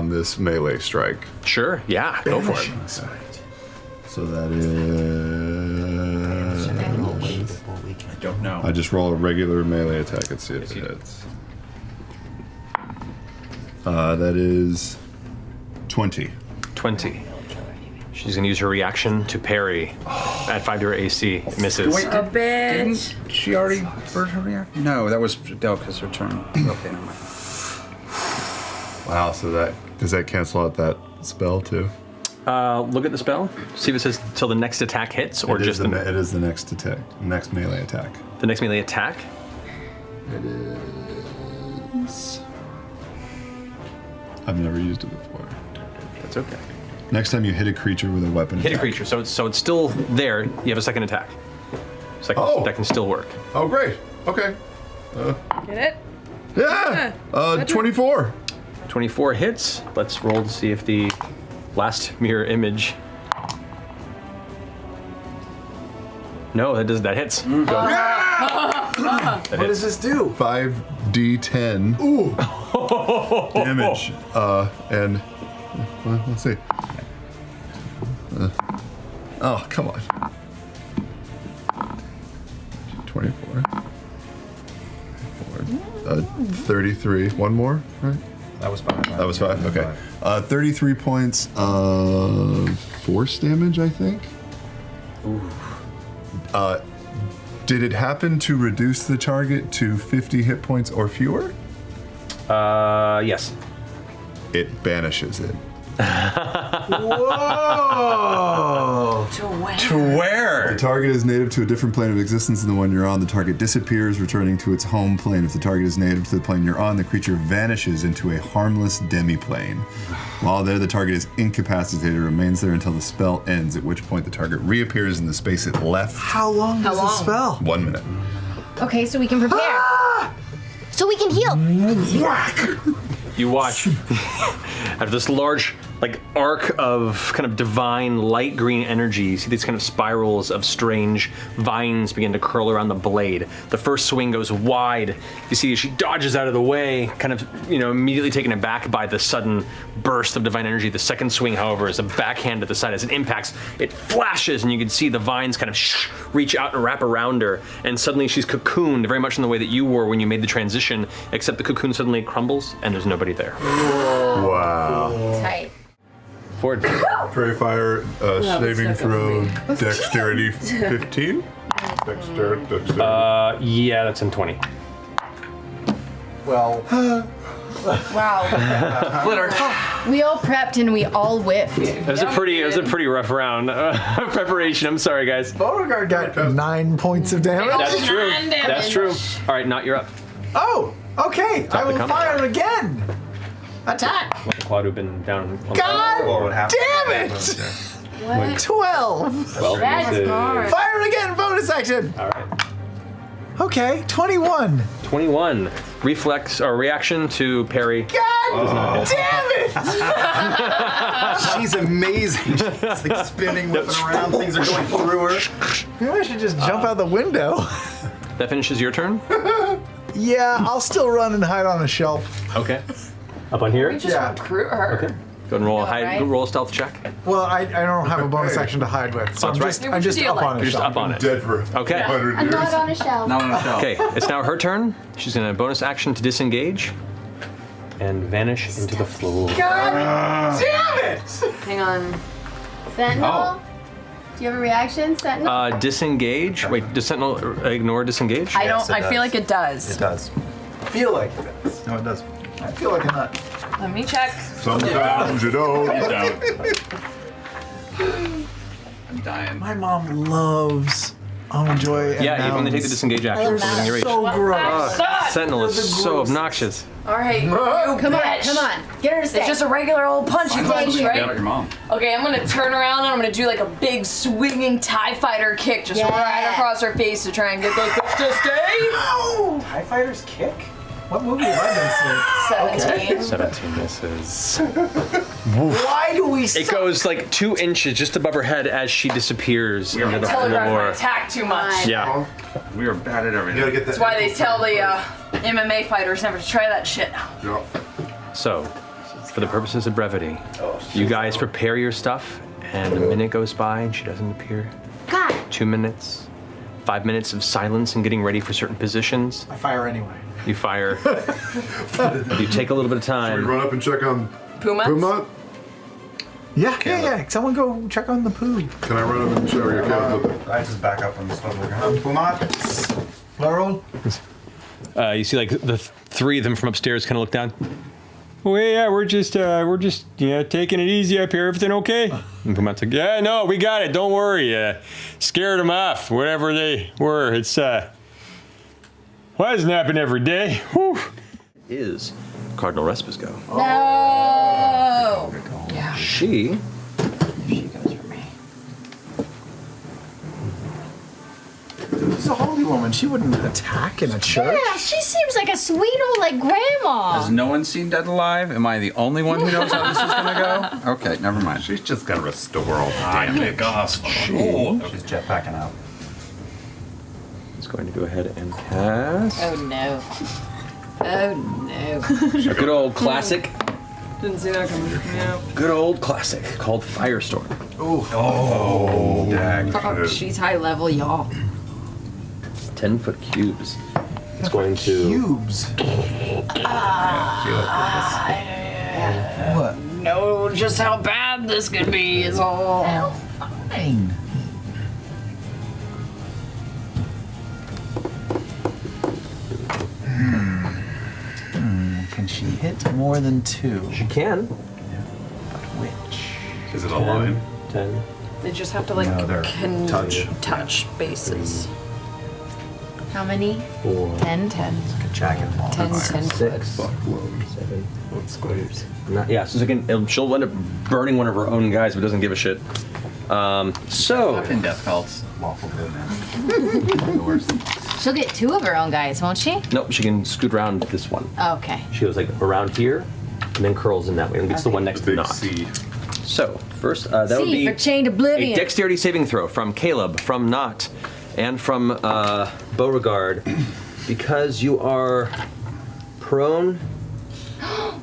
this melee strike.
Sure, yeah, go for it.
So that is...
I don't know.
I just roll a regular melee attack and see if it hits. That is 20.
20. She's gonna use her reaction to parry at 5 to her AC. It misses.
Wait,
A bitch.
she already burst her reaction? No, that was Delka's her turn. Okay, never mind.
Wow, so does that cancel out that spell too?
Look at the spell. See if it says till the next attack hits, or
It
just
is it is the next attack, next melee attack.
the next melee attack.
It is. I've never used it before.
That's okay.
Next time you hit a creature with a weapon
Hit a
attack.
creature, so it's still there. You have a second attack. That can still work.
Oh, great. Okay.
Get it?
Yeah. 24.
24 hits. Let's roll to see if the last mirror image. No, that hits.
What does this do?
5d10. Ooh. Damage. And well, let's see. Oh, come on. 24. 33. One more, right?
That was 5.
That was 5. Okay. 33 points of force damage, I think. Ooh. Did it happen to reduce the target to 50 hit points or fewer?
Yes.
It banishes it.
Whoa!
To where?
The target is native to a different plane of existence than the one you're on. The target disappears, returning to its home plane. If the target is native to the plane you're on, the creature vanishes into a harmless demi-plane. While there, the target is incapacitated, remains there until the spell ends, at which point the target reappears in the space it left.
How long does the spell?
1 minute.
Okay, so we can prepare. So we can heal.
You watch out of this large arc of kind of divine light green energy. You see these kind of spirals of strange vines begin to curl around the blade. The first swing goes wide. You see she dodges out of the way, kind of immediately taken aback by the sudden burst of divine energy. The second swing, however, is a backhand at the side. As it impacts, it flashes, and you can see the vines kind of reach out and wrap around her. And suddenly she's cocooned, very much in the way that you were when you made the transition, except the cocoon suddenly crumbles, and there's nobody there.
Wow.
Tight.
Fjord.
Prairie Fire saving throw dexterity 15? Dexterity.
Yeah, that's in 20.
Well,
Wow. We all prepped and we all whiffed.
It was a pretty rough round of preparation. I'm sorry, guys.
Beauregard got 9 points of damage.
That's true. That's true. All right, Nott, you're up.
Oh, okay. I will fire it again. Attack.
Claude, who've been down.
God damn it!
What?
12.
That's hard.
Fire it again, bonus action.
All right.
Okay, 21.
21. Reflex or reaction to parry.
God damn it!
She's amazing. She's like spinning, whipping around. Things are going through her.
Maybe I should just jump out the window.
That finishes your turn?
Yeah, I'll still run and hide on a shelf.
Okay. Up on here?
We just
Yeah.
recruit her.
Okay. Go and roll a hide.
right?
Roll a stealth check.
Well, I don't have a bonus action to hide with, so
That's right.
I'm just
You're
up on a
You're just
shelf.
up on it.
Dead for
Okay.
100
I'm
years.
not on a shelf.
Not on a shelf.
Okay, it's now her turn. She's gonna bonus action to disengage and vanish into the floor.
God damn it!
Hang on.
Sentinel? Do you have a reaction, Sentinel?
Disengage. Wait, does Sentinel ignore disengage?
I
Yes,
don't.
it
I feel
does.
like it does.
It does.
I feel like it does.
No, it does.
I feel like a nut.
Let me check.
Sometimes you don't.
I'm dying.
My mom loves Almond Joy and
Yeah, even when they take the
nouns.
disengage action, it's within your reach.
So gross.
Sentinel is so obnoxious.
All right, you
Come on,
bitch.
come on. Get her to stay.
It's just a regular old punchy punch,
here.
right?
Get out your mom.
Okay, I'm gonna turn around and I'm gonna do like a big swinging TIE fighter kick just
Yeah.
right across her face to try and get those bitches to stay.
TIE Fighters kick? What movie have I been
17.
17 misses.
Why do we
It goes like 2 inches just above her head as she disappears into the
Telegraph my
floor.
attack too much.
Yeah.
We are bad at everything.
You gotta get that.
That's why they tell the MMA fighters never to try that shit.
Yeah.
So, for the purposes of brevity, you guys prepare your stuff, and a minute goes by and she doesn't appear.
God.
2 minutes, 5 minutes of silence and getting ready for certain positions.
I fire anyway.
You fire. You take a little bit of
We
time.
run up and check on
Pumat?
Pumat.
Yeah. Someone go check on the poo.
Can I run up and show your cat?
I just back up on the slope. Pumat.
Plural.
You see, like the 3 of them from upstairs kind of look down. Well, yeah, we're just taking it easy up here. Everything okay? And Pumat's like, yeah, no, we got it. Don't worry. Scared them off, whatever they were. It's doesn't happen every day. Whew. Is Cardinal Respis go?
No. Yeah.
She
She goes for me.
She's a holy woman. She wouldn't attack in a church.
Yeah, she seems like a sweet old like grandma.
Has no one seen Dead Alive? Am I the only one who knows how this is gonna go? Okay, never mind.
She's just gonna restore all the damage. She's jetpacking out.
is going to go ahead and cast
Oh no. Oh no.
a good old classic.
Didn't see that coming. Yeah.
Good old classic called Firestarter.
Oh, dang.
Oh, she's high level, y'all.
10-foot cubes. It's going to.
Cubes. What?
Know just how bad this could be is all.
Fine. Can she hit more than 2?
She can.
Which?
Is it a line?
10.
They just have to like
No, they're
touch bases.
How many?
4.
10?
10 foot.
6. 7. 8 squares. Yeah, so she'll end up burning one of her own guys, but doesn't give a shit. So.
Fucking death cults.
Lawful good, man. The worst.
She'll get 2 of her own guys, won't she?
Nope, she can scoot around this one.
Okay.
She goes like around here, and then curls in that way, and gets the one next to
Big
Nott.
C.
So, first, that would
C
be
for chained
a
oblivion.
dexterity saving throw from Capeleb, from Nott, and from Beauregard. Because you are prone.
I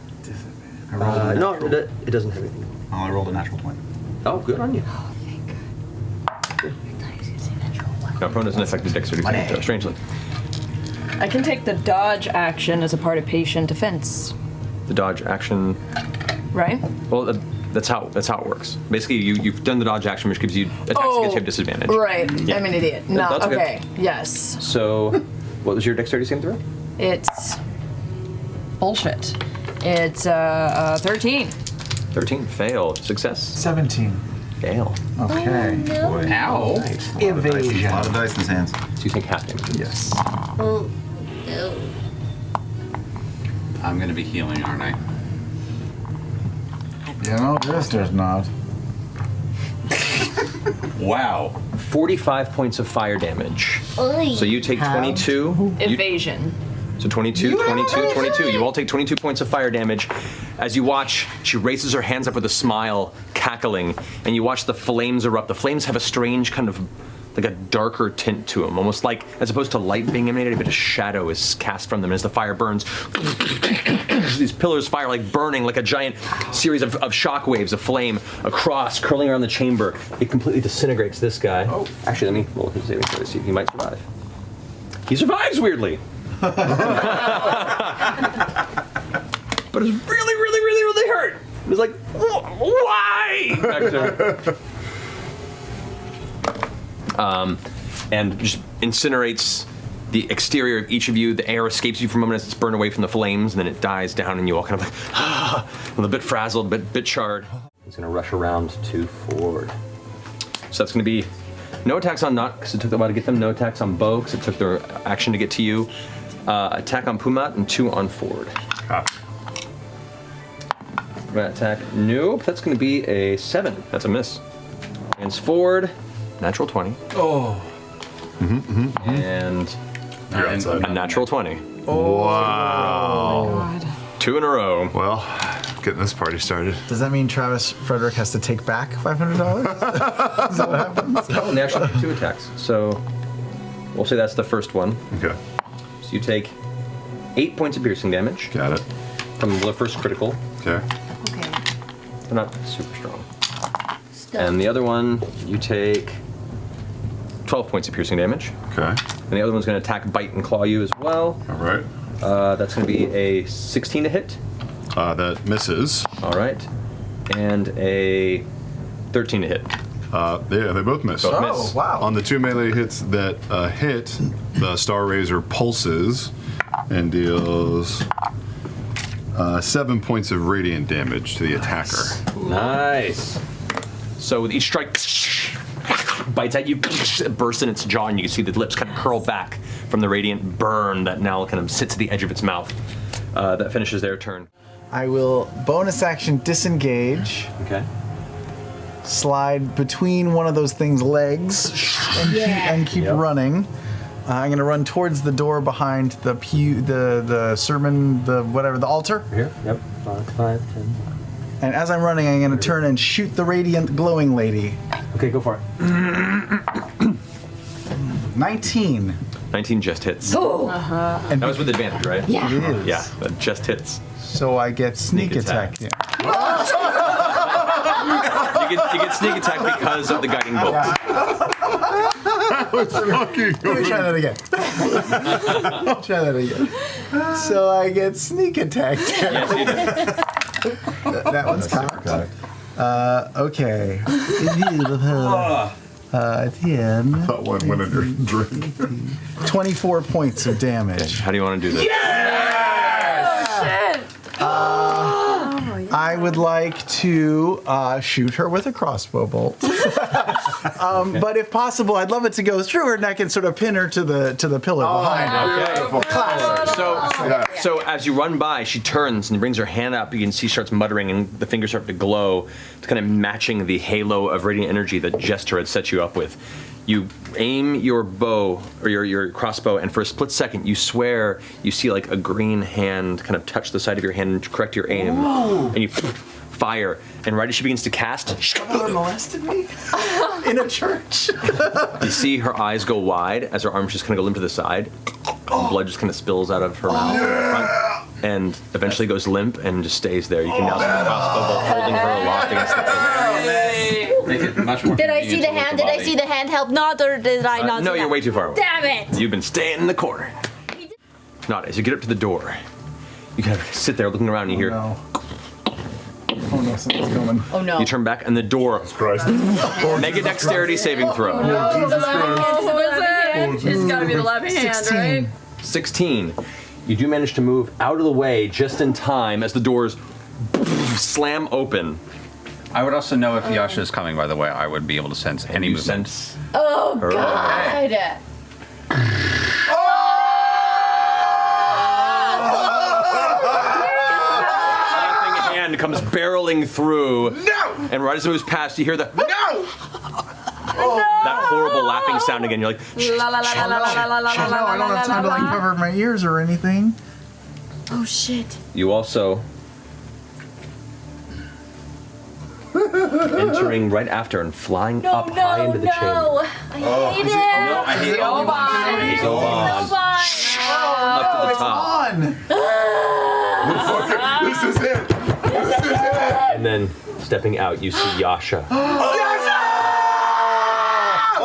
rolled a
No,
natural.
it doesn't have anything.
Oh, I rolled a natural 20.
Oh, good on you.
Oh, thank God. I thought he was gonna say natural one.
No, prone doesn't affect the dexterity saving throw, strangely.
I can take the dodge action as a part of patient defense,
The dodge action.
right?
Well, that's how it works. Basically, you've done the dodge action, which gives you attacks against you have disadvantage.
Right.
Yeah.
I'm an idiot. No.
that's okay.
Okay. Yes.
So, what was your dexterity saving throw?
It's bullshit. It's 13.
13. Fail. Success.
17.
Fail.
Okay.
Boy.
Ow.
A lot of dice in his hands.
So you take half damage.
Yes.
Oh, no.
I'm gonna be healing, aren't I?
You know, Jester's not.
Wow.
45 points of fire damage. So you take 22.
Evasion.
So 22, 22, 22. You all take 22 points of fire damage. As you watch, she raises her hands up with a smile, cackling, and you watch the flames erupt. The flames have a strange kind of, like a darker tint to them, almost like, as opposed to light being emanated, a bit of shadow is cast from them as the fire burns. These pillars fire like burning, like a giant series of shock waves of flame across, curling around the chamber. It completely disintegrates this guy. Oh. Actually, let me roll his saving throw to see if he might survive. He survives, weirdly. But it's really, really, really, really hurt. It was like, why? And just incinerates the exterior of each of you. The air escapes you for a moment as it's burned away from the flames, and then it dies down, and you all kind of like, a little bit frazzled, bit charred. He's gonna rush around to Fjord. So that's gonna be no attacks on Nott, because it took a while to get them. No attacks on Beau, because it took their action to get to you. Attack on Pumat and 2 on Fjord. Attack, nope, that's gonna be a 7. That's a miss. Against Fjord, natural 20.
Oh.
And a natural 20.
Oh. Wow.
2 in a row.
Well, getting this party started.
Does that mean Travis Frederick has to take back $500? Is that what happens?
No, and they actually have 2 attacks. So we'll say that's the first one.
Okay.
So you take 8 points of piercing damage.
Got it.
From the first critical.
Okay.
Okay.
They're not super strong. And the other one, you take 12 points of piercing damage.
Okay.
And the other one's going to attack, bite, and claw you as well.
All right.
That's going to be a 16 to hit.
That misses.
All right. And a 13 to hit.
Yeah, they both miss.
Both miss.
Wow.
On the 2 melee hits that hit, the Star Razor pulses and deals 7 points of radiant damage to the attacker.
Nice. So with each strike, bites at you, it bursts in its jaw, and you can see the lips kind of curl back from the radiant burn that now kind of sits at the edge of its mouth. That finishes their turn.
I will bonus action disengage,
Okay.
slide between one of those things' legs, and keep running. I'm gonna run towards the door behind the the sermon, the whatever, the altar.
Here. Yep. 5, 10.
And as I'm running, I'm gonna turn and shoot the radiant glowing lady.
Okay, go for it.
19.
19 just hits.
And
That was with advantage, right?
Yeah.
it is.
Yeah, that just hits.
So I get sneak attack.
You get sneak attack because of the guiding bolt.
Let me try that again. Try that again. So I get sneak attack.
Yes, you do.
That one's cocked. Okay. 10.
That one went under drink.
24 points of damage.
How do you want to do this?
I would like to shoot her with a crossbow bolt. But if possible, I'd love it to go through her neck and sort of pin her to the pillar behind her.
Okay. So as you run by, she turns and brings her hand up. You can see she starts muttering, and the fingers start to glow. It's kind of matching the halo of radiant energy that Jester had set you up with. You aim your bow, or your crossbow, and for a split second, you swear you see like a green hand kind of touch the side of your hand and correct your aim. And you fire, and right as she begins to cast,
Someone molested me in a church.
you see her eyes go wide as her arms just kind of go limp to the side. Blood just kind of spills out of her mouth in front, and eventually goes limp and just stays there. You can now see the crossbow bolt holding her aloft against the
Make it much more
Did I see the
convenient to
hand?
lift
Did I
body.
see the hand help Nott, or did I not?
No,
see
you're
that?
way too far away.
Damn it!
You've been staying in the corner. Nott, as you get up to the door, you kind of sit there looking around, and you hear,
Oh no, something's coming.
Oh no.
you turn back, and the door,
Christ.
make a dexterity saving throw.
It's gotta be the left hand,
16.
right?
16. You do manage to move out of the way just in time as the doors slam open.
I would also know if Yasha is coming, by the way. I would be able to sense any
You
movement.
sense
Oh
her
god.
laughing hand comes barreling through.
No!
And right as it moves past, you hear the
No!
that horrible laughing sound again. You're like,
La la la la la la la la
Shit, no, I don't have time to like cover my ears or anything.
Oh shit.
you also entering right after and flying up high into the chamber.
I hate it.
No, I hate He's Oban. Up to the top.
This is it. This is it.
And then stepping out, you see Yasha.
Oh,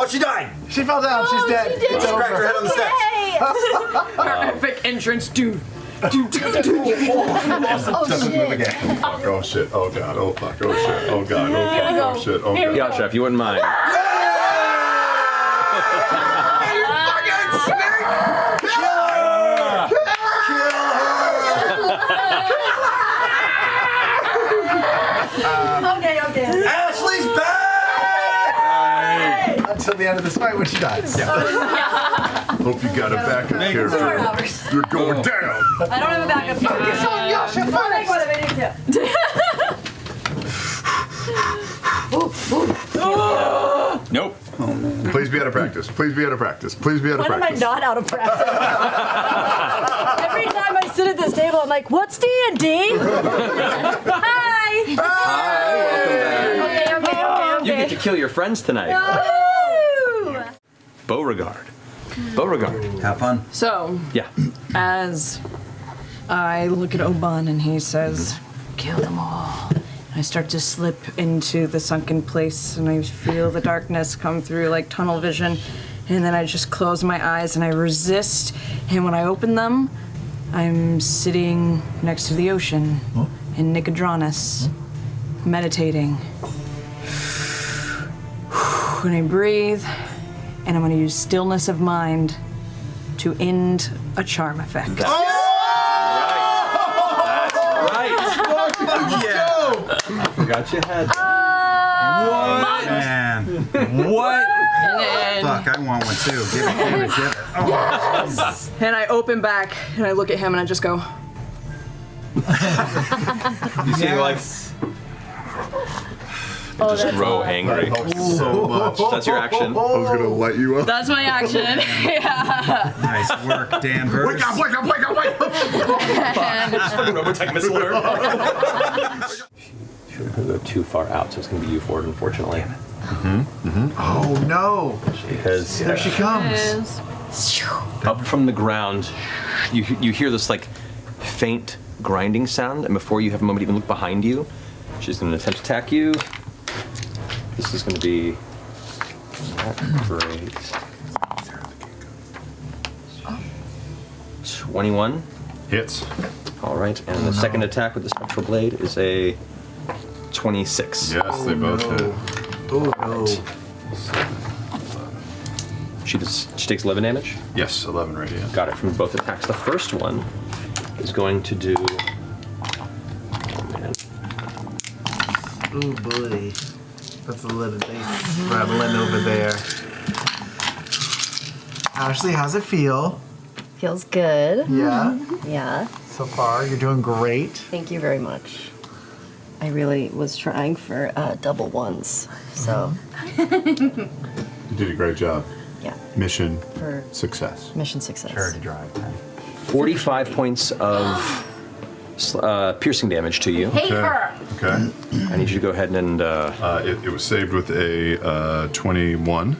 she died.
She fell down. She's dead.
She did.
It's over.
Cracked her head on the steps.
Our epic entrance, dude.
Doesn't move again. Fuck, oh shit, oh god, oh fuck, oh shit, oh god, oh fuck, oh shit, oh god.
Yasha, if you wouldn't mind.
Okay.
Ashley's back!
Until the end of this fight when she dies.
Hope you got a backup character. You're going down.
I don't have a backup. Focus on Yasha first.
Nope.
Please be out of practice. Please be out of practice. Please be out of
When am I
practice.
not out of practice? Every time I sit at this table, I'm like, what's D&D? Hi.
Hi, welcome back. You
Okay.
get to kill your friends tonight.
Woo!
Beauregard. Beauregard.
Have fun.
So,
Yeah.
as I look at Oban and he says, kill them all. I start to slip into the sunken place and I feel the darkness come through like tunnel vision. And then I just close my eyes and I resist. And when I open them, I'm sitting next to the ocean in Nicodranus, meditating. And I breathe, and I'm going to use stillness of mind to end a charm effect.
That's right.
Yeah.
Forgot you had.
Man.
What?
And,
Fuck, I want one too. Give it, give it, give it. Oh.
and I open back, and I look at him, and I just go,
You see, like, just grow angry.
So much.
That's your action.
I was gonna light you up.
that's my action. Yeah.
Nice work, Danvers.
Wake up, wake up, wake up, wake up!
Overtake missile alert. Shouldn't go too far out, so it's going to be you forward, unfortunately.
Oh no!
Because
There she comes.
up from the ground, you hear this like faint grinding sound, and before you have a moment to even look behind you, she's going to attempt to attack you. This is going to be not great. 21.
Hits.
All right, and the second attack with the spectral blade is a 26.
Yes, they both hit.
Oh no!
She takes 11 damage.
Yes, 11 radiant.
Got it from both attacks. The first one is going to do. Oh man.
Oh boy, that's a little base rattling over there. Ashley, how's it feel?
Feels good.
Yeah.
Yeah.
So far, you're doing great.
Thank you very much. I really was trying for double ones, so
You did a great job.
yeah,
Mission
for
success.
mission success.
Charity drive.
45 points of piercing damage to you.
Hate her.
Okay.
I need you to go ahead and
It was saved with a 21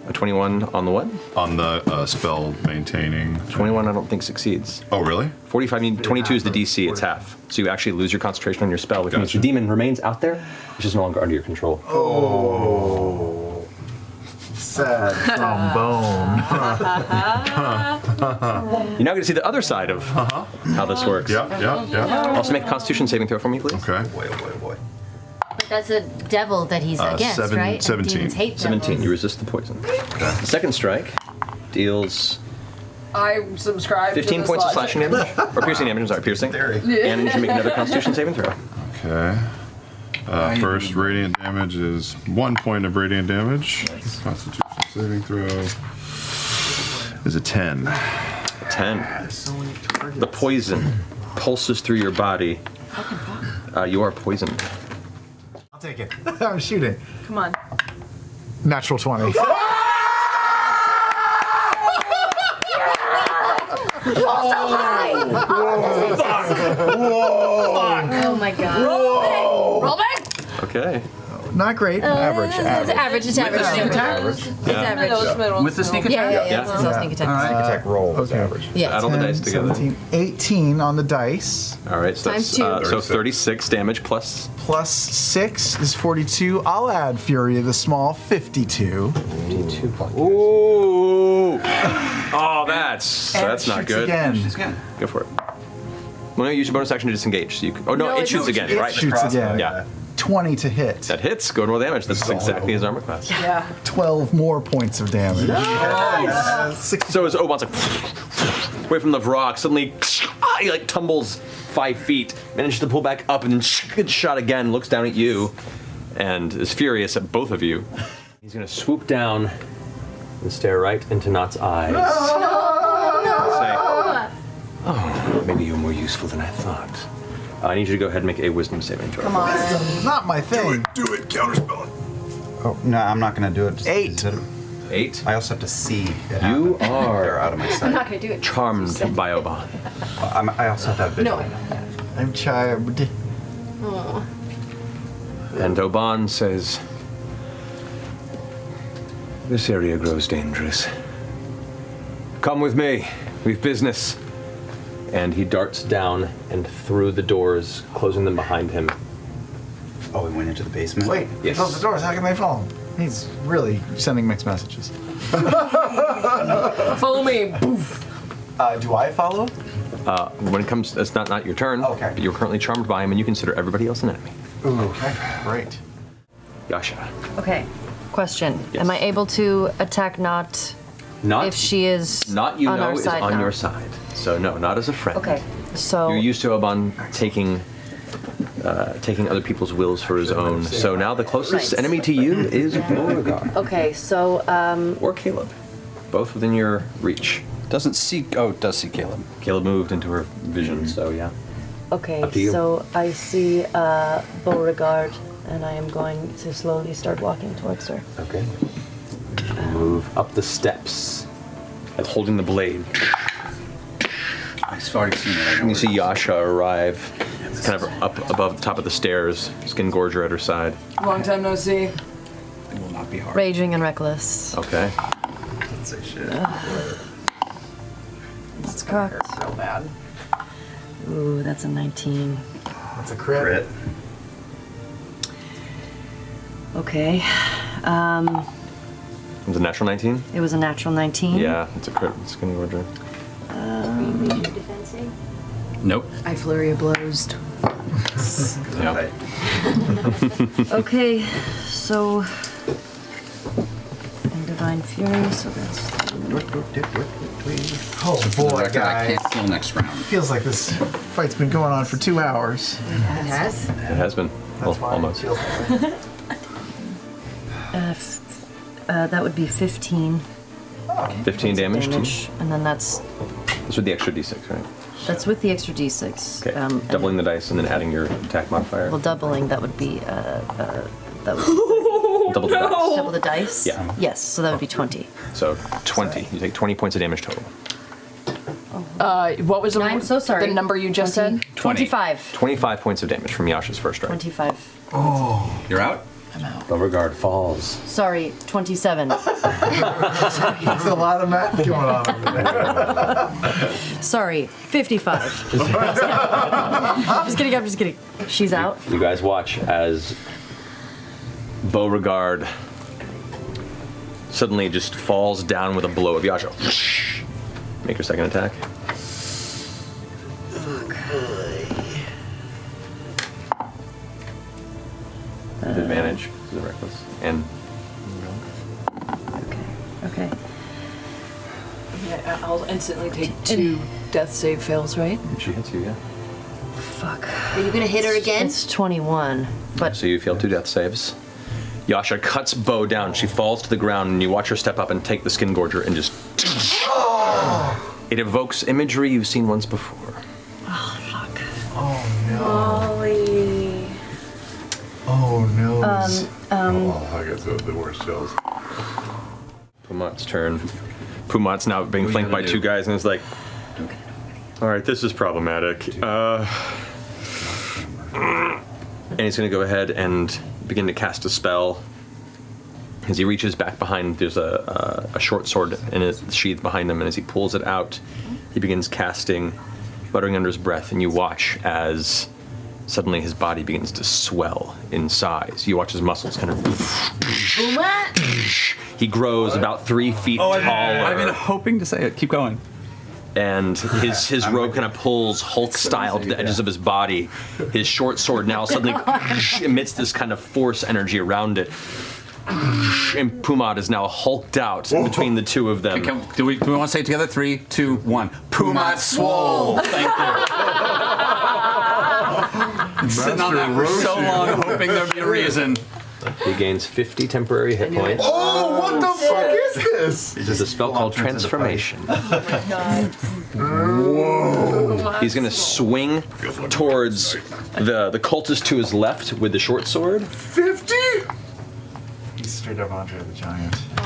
a 21 on the what?
on the spell maintaining.
21 I don't think succeeds.
Oh, really?
45, I mean 22 is the DC, it's half. So you actually lose your concentration on your spell, which means
Gotcha.
the demon remains out there, which is no longer under your control.
Oh. Sad trombone.
You're now going to see the other side of how this works.
Yeah.
Also make a Constitution saving throw for me, please.
Okay.
Boy.
But that's a devil that he's against, right?
17.
Demons hate
17, you resist the poison. The second strike deals
I subscribe
15
to this
points of
logic.
slashing damage. Or piercing damage, I'm sorry, piercing.
Theory.
And you should make another Constitution saving throw.
Okay. First radiant damage is 1 point of radiant damage. Constitution saving throw is a 10.
10. The poison pulses through your body. You are poisoned.
I'll take it. I'm shooting.
Come on.
Natural 20.
Oh my god. Roll back.
Okay.
Not great. Average.
It's average. It's average. It's average.
With the sneak attack?
Yeah. It's a sneak attack.
Sneak attack roll is
okay.
average.
Yeah.
Add all the dice together.
17, 18 on the dice.
All right, so
Times
that's,
two.
so 36 damage plus.
Plus 6 is 42. I'll add Fury the Small, 52.
52. Ooh. Oh, that's not
Shoots
good.
Again.
Go for it. Well, no, use your bonus action to disengage. So you can, it shoots again, right?
Shoots again.
Yeah.
20 to hit.
That hits. Go and roll damage. That's exactly his armor class.
Yeah.
12 more points of damage.
So as Oban's like away from the rock, suddenly he like tumbles 5 feet, manages to pull back up, and then gets shot again. Looks down at you, and is furious at both of you. He's gonna swoop down and stare right into Nott's eyes. And say, "Oh, maybe you're more useful than I thought. I need you to go ahead and make a wisdom saving throw."
Come on. Not my thing.
Do it, counterspell it.
Oh, no, I'm not going to do it.
8.
8.
I also have to see it
You
happen.
are
They're out of my sight.
I'm not gonna do it.
charmed by Oban.
I also have to have vision.
No, I know.
I'm charmed.
And Oban says, "This area grows dangerous. Come with me. We've business." And he darts down and through the doors, closing them behind him.
Oh, we went into the basement?
Wait,
Yes.
close the doors. How can they follow him? He's really sending mixed messages.
Follow me.
Do I follow?
When it comes, it's not your turn.
Okay.
But you're currently charmed by him, and you consider everybody else an enemy.
Ooh, okay, great.
Yasha.
Okay. Question.
Yes.
Am I able to attack Nott
Not
if she is
Not you
on
know
our
is
side
on
now?
your side. So no, not as a friend.
Okay. So
You're used to Oban taking other people's wills for his own. So now the closest
Right.
enemy to you is Beauregard.
okay. So
Or Caleb. Both within your reach.
Doesn't see. Oh, it does see Caleb.
Caleb moved into her vision, so yeah.
okay.
Up to you.
So I see Beauregard, and I am going to slowly start walking towards her.
Okay. Move up the steps, and holding the blade.
I've already seen it.
And you see Yasha arrive, kind of up above the top of the stairs, Skin Gorger at her side.
Long time no see.
It will not be hard.
Raging and reckless.
Okay.
Don't say shit.
It's cocked.
So bad.
Ooh, that's a 19.
That's a crit.
Crit.
Okay.
It was a natural 19?
It was a natural 19.
Yeah, it's a crit. Skin Gorger.
Nope.
I flurry of blows.
Yeah.
Okay, so and Divine Fury, so that's
Oh boy,
I
guys.
can't kill next round.
Feels like this fight's been going on for 2 hours.
it has.
It has been. Well,
That's why
almost.
it feels like that.
That would be 15
15 damage to you.
damage, and then that's
This with the extra d6, right?
with the extra d6.
Okay.
and
Doubling the dice and then adding your attack modifier.
well, doubling that would be that would
Double the dice.
double the dice.
Yeah.
Yes, so that would be 20.
So 20. You take 20 points of damage total.
What was the,
I'm so sorry.
the number you just
20.
said?
25.
25 points of damage from Yasha's first strike.
25.
You're out?
Beauregard falls.
Sorry, 27.
There's a lot of math going on over there.
Sorry, 55. I'm just kidding. She's out.
You guys watch as Beauregard suddenly just falls down with a blow of Yasha. Make your second attack. With advantage, because of reckless. And
Okay.
Yeah, I'll instantly take 2 death save fails, right?
she hits you, yeah.
Fuck.
Are you gonna hit her again?
It's 21, but
So you fail 2 death saves. Yasha cuts Beau down. She falls to the ground, and you watch her step up and take the Skin Gorger and just. It evokes imagery you've seen once before.
oh fuck.
Oh no.
Ollie.
Oh no.
I guess the worst shells.
Pumat's turn. Pumat's now being flanked by 2 guys, and it's like, All right, this is problematic. And he's going to go ahead and begin to cast a spell. As he reaches back behind, there's a short sword in his sheath behind him, and as he pulls it out, he begins casting, muttering under his breath, and you watch as suddenly his body begins to swell in size. You watch his muscles kind of... He grows about 3 feet taller.
I've been hoping to say it. Keep going.
And his robe kind of pulls Hulk-style to the edges of his body. His short sword now suddenly emits this kind of force energy around it. And Pumat is now hulked out between the two of them.
Do we want to say it together? 3, 2, 1. Pumat SWOLE! Thank you. Been sitting on that for so long, hoping there'd be a reason.
He gains 50 temporary hit points.
Oh, what the fuck is this?
This is a spell called Transformation.
Whoa.
He's going to swing towards the cultist to his left with the short sword.
50?
He's straight up Andre the Giant.
15,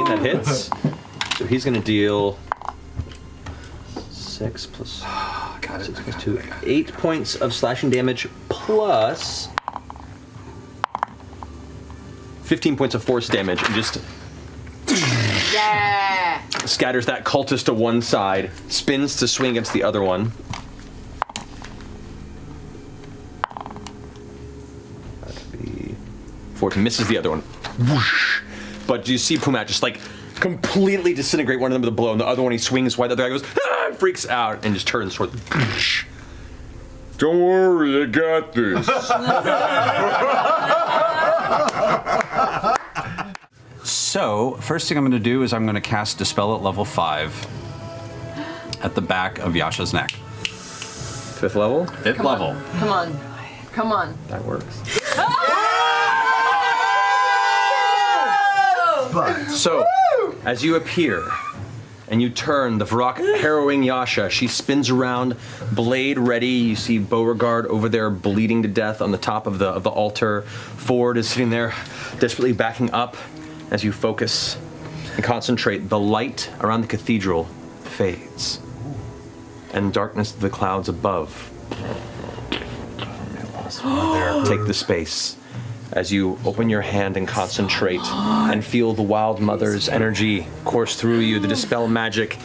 that hits. So he's going to deal 6 plus 6 plus 2, 8 points of slashing damage plus 15 points of force damage, and just scatters that cultist to one side, spins to swing against the other one. That'd be 14, misses the other one. Whoosh. But you see Pumat just like completely disintegrate one of them with a blow, and the other one he swings wide, the other guy goes, ah, freaks out, and just turns toward the...
Don't worry, I got this.
So, first thing I'm going to do is I'm going to cast Dispel at level 5 at the back of Yasha's neck.
5th level?
5th level.
Come on. Come on.
That works. So, as you appear and you turn, the Varrock harrowing Yasha, she spins around, blade ready. You see Beauregard over there bleeding to death on the top of the altar. Fjord is sitting there, desperately backing up. As you focus and concentrate, the light around the cathedral fades, and darkness of the clouds above take the space. As you open your hand and concentrate and feel the Wild Mother's energy course through you, the Dispel magic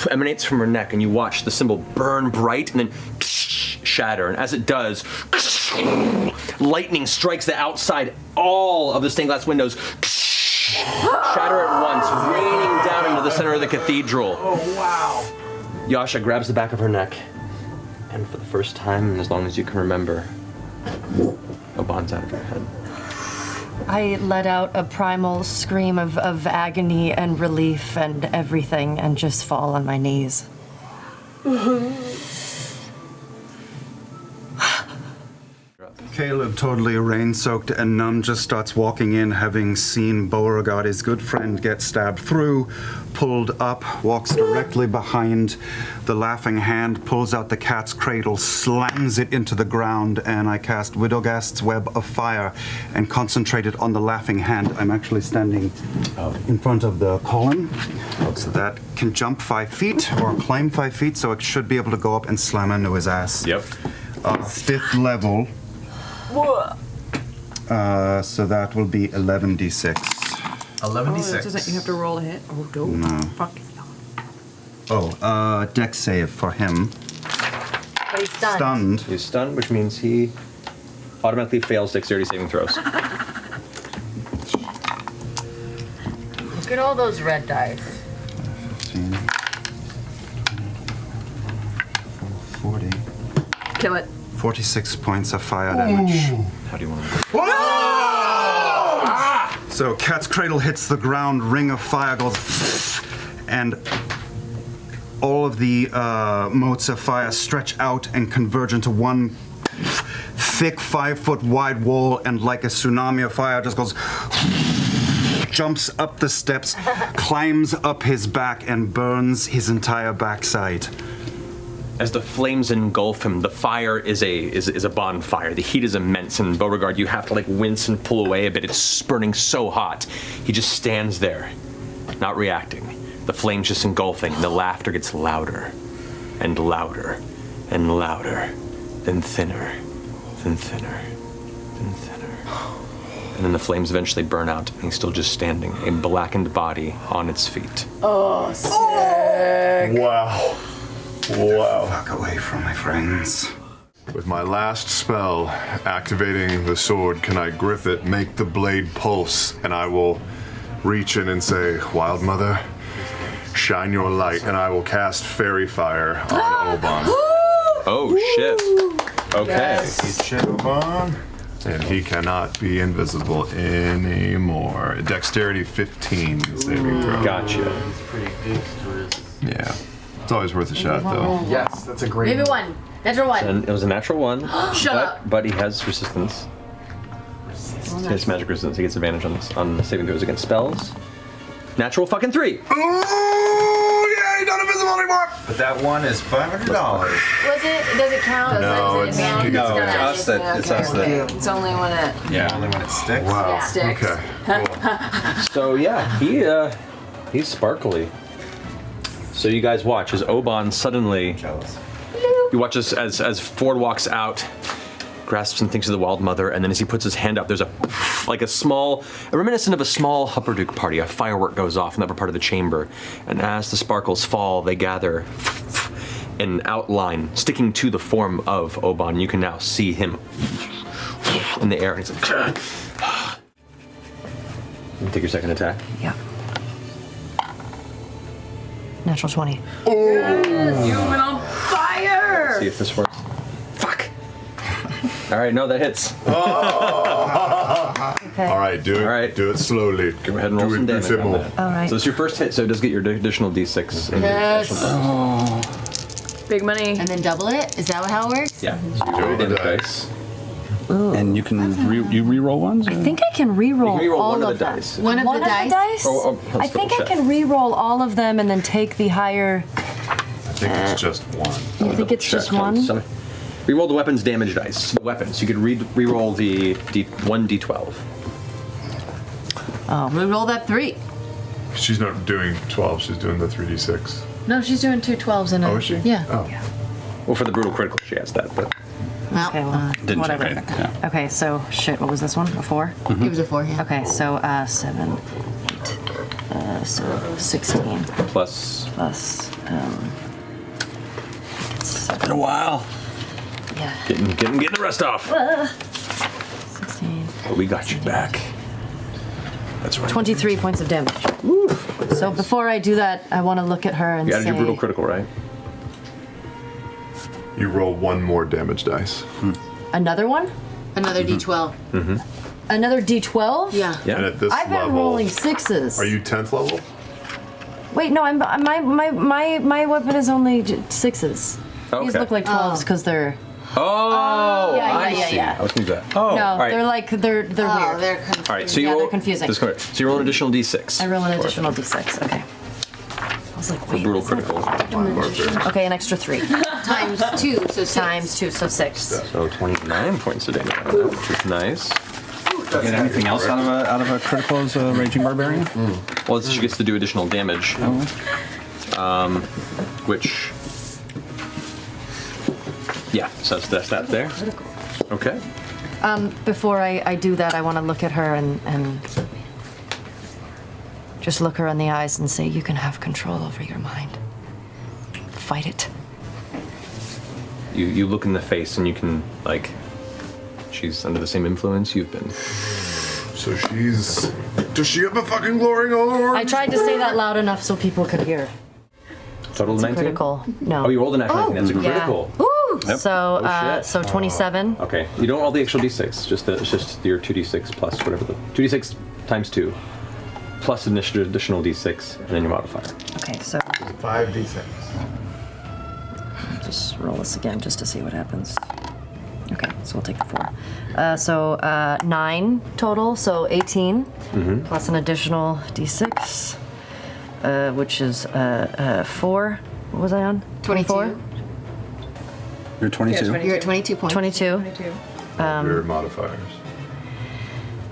emanates from her neck, and you watch the symbol burn bright and then shatter. And as it does, lightning strikes the outside, all of the stained glass windows shatter at once, raining down into the center of the cathedral.
Oh, wow.
Yasha grabs the back of her neck, and for the first time in as long as you can remember, a bond's out of her head.
I let out a primal scream of agony and relief and everything and just fall on my knees.
Caleb, totally rain-soaked and numb, just starts walking in, having seen Beauregard, his good friend, get stabbed through, pulled up, walks directly behind the laughing hand, pulls out the cat's cradle, slams it into the ground, and I cast Widogast's Web of Fire and concentrate it on the laughing hand. I'm actually standing in front of the column, so that can jump 5 feet or climb 5 feet, so it should be able to go up and slam into his ass.
Yep.
5th level. So that will be 11d6.
11d6.
Doesn't you have to roll a hit? Oh, dope.
No.
Fuck.
Dex save for him.
But he's stunned.
Stunned.
He's stunned, which means he automatically fails dexterity saving throws.
Look at all those red dice.
15. 40.
Kill it.
46 points of fire damage.
How do you want to...
So Cat's Cradle hits the ground, ring of fire goes, and all of the motes of fire stretch out and converge into one thick 5-foot wide wall, and like a tsunami of fire just goes, jumps up the steps, climbs up his back, and burns his entire backside.
As the flames engulf him, the fire is a bonfire. The heat is immense, and Beauregard, you have to like wince and pull away a bit. It's burning so hot. He just stands there, not reacting. The flames just engulfing, and the laughter gets louder and louder and louder, then thinner, then thinner, then thinner. And then the flames eventually burn out, and he's still just standing, a blackened body on its feet.
Oh, sick.
Wow. Wow.
Fuck away from my friends.
With my last spell, activating the sword, can I grip it, make the blade pulse, and I will reach in and say, Wild Mother, shine your light, and I will cast Fairy Fire on Oban.
Oh, shit. Okay.
Shit, Oban.
And he cannot be invisible anymore. Dexterity 15 saving throw.
Gotcha.
Yeah. It's always worth a shot, though.
Yes, that's a great.
Maybe one. Natural one.
And it was a natural one.
Shut up.
But he has resistance. He has magic resistance. He gets advantage on the saving throws against spells. Natural fucking 3.
Oh, yeah, he's not invisible anymore.
But that one is $500.
Was it? Does it count?
No,
Is
it's-
it
no,
advantage?
it's
us that- it's us that-
It's only when it.
Yeah.
Only when it sticks.
Wow.
Yeah. Sticks.
Okay. Cool.
So yeah, he's sparkly. So you guys watch as Oban suddenly. You watch as Fjord walks out, grasps and thinks of the Wild Mother, and then as he puts his hand up, there's a reminiscent of a small Hupperdook party. A firework goes off in the upper part of the chamber, and as the sparkles fall, they gather an outline sticking to the form of Oban. You can now see him in the air, and he's like. You take your second attack.
Yeah. Natural 20.
You went on fire!
See if this works. Fuck! Alright, no, that hits.
Okay.
All right, do it.
All right.
Do it slowly.
Go ahead and roll some damage on that.
All right.
So it's your first hit, so it does get your additional d6. and your
Yes.
additional-
Big money.
And then double it? Is that how it works?
Yeah. So you roll the damage dice.
And you can you re-roll ones?
I think I can re-roll,
You can re-roll
all
one of
of
the
them.
dice.
One of the dice?
Oh,
I
let's
think
double
I
check.
can re-roll all of them and then take the higher.
I think it's just one.
You think it's just one?
Re-roll the weapon's damage dice. The weapons. You could re-roll the 1d12.
Oh, re-roll that 3.
She's not doing 12, she's doing the 3d6.
No, she's doing 2 12s and a.
Oh, is she?
Yeah.
Oh.
Well, for the brutal critical, she has that, but.
Okay, well,
Didn't
whatever.
check anything. Yeah.
Okay, so shit. What was this one? A 4?
It was a 4, yeah.
Okay, so 7, 8, so 16
Plus.
plus.
It's been a while.
Yeah.
Getting the rest off.
16.
But we got you back. That's right.
23 points of damage. So before I do that, I want to look at her and
You
say.
added your brutal critical, right?
You roll one more damage dice.
Another one?
Another D12.
Another D12?
Yeah.
Yeah.
And at this
I've been
level,
rolling 6s.
are you 10th level?
Wait, no, my weapon is only 6s. These
Okay.
look like 12s because they're.
Oh,
Yeah,
I
yeah,
see.
yeah.
I was going to do that. Oh,
No,
all right.
they're like they're weird.
They're confusing.
All right, so you
Yeah,
roll.
they're confusing.
This is correct. So you roll an additional d6.
I roll an additional d6. Okay. I was like, wait.
Brutal
what's that?
critical.
Okay, an extra 3
Times 2, so 6.
times 2, so 6.
So 29 points of damage on that, which is nice.
Get anything else out of a critical as a Raging Barbarian?
Well, she gets to do additional damage. Which. Yeah, so that's that there. Okay.
Before I do that, I want to look at her and just look her in the eyes and say, you can have control over your mind. Fight it.
You look in the face and you can, like, she's under the same influence you've been.
So she's. Does she have a fucking glowing orb?
I tried to say that loud enough so people could hear.
Total
It's a
19?
critical. No.
Oh, you rolled a natural 19. That's a
Yeah.
critical.
Woo!
Yep.
So,
Oh, shit.
so 27.
Okay, you don't roll the extra d6. It's just your 2d6 plus whatever the 2d6 times 2 plus an additional d6 and then your modifier.
Okay, so
5d6.
just roll this again just to see what happens. Okay, so we'll take the 4. So 9 total, so 18 plus an additional d6, which is 4. What was I on?
22.
You're 22.
You're at 22 points.
22.
Your modifiers.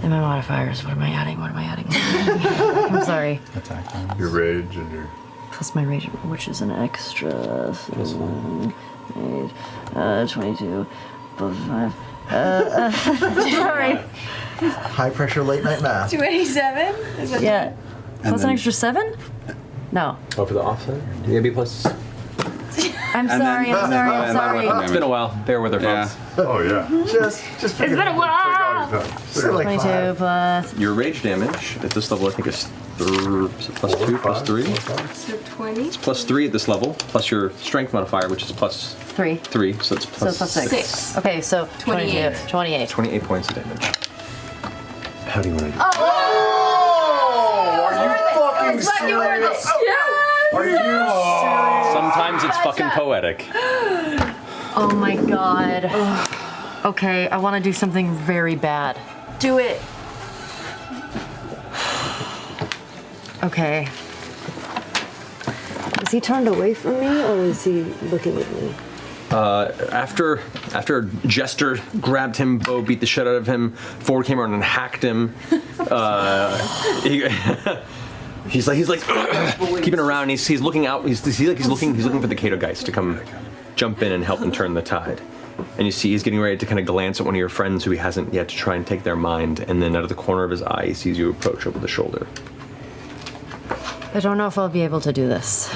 And my modifiers, what am I adding? I'm sorry.
Attack damage.
Your rage and your.
Plus my rage, which is an extra. So 22 plus 5. Sorry.
High pressure late night math.
27? Is that
Yeah. Plus an extra 7? No.
Oh, for the offset? Maybe plus.
I'm sorry.
It's been a while. Bear with her, folks.
Oh yeah.
Just
It's been a while.
so like
22
5.
plus.
Your rage damage at this level, I think, is plus 2, plus 3.
So 20?
Plus 3 at this level, plus your strength modifier, which is plus
3.
3, so it's
So
plus
it's plus 6.
6.
Okay, so
28.
28.
28 points of damage. How do you want to do
Oh, are you fucking serious? Are you serious?
Sometimes it's fucking poetic.
Oh my god. Okay, I want to do something very bad.
Do it.
Okay. Is he turned away from me or is he looking at me?
After Jester grabbed him, Beau beat the shit out of him. Fjord came around and hacked him. He's like keeping around. He's looking out. He's looking for the Cadogeist to come jump in and help him turn the tide. And you see he's getting ready to kind of glance at one of your friends who he hasn't yet to try and take their mind. And then out of the corner of his eye, he sees you approach over the shoulder.
I don't know if I'll be able to do this,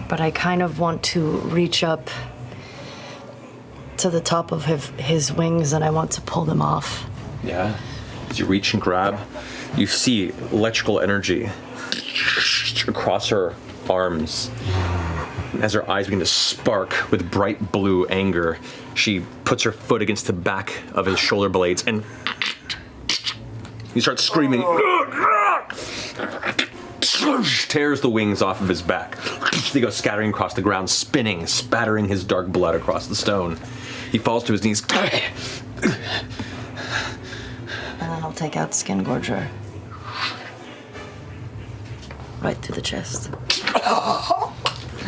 but I kind of want to reach up to the top of his wings and I want to pull them off.
Yeah. As you reach and grab, you see electrical energy across her arms. As her eyes begin to spark with bright blue anger, she puts her foot against the back of his shoulder blades and he starts screaming. Tears the wings off of his back. They go scattering across the ground, spinning, spattering his dark blood across the stone. He falls to his knees.
And then I'll take out Skin Gorger. Right through the chest.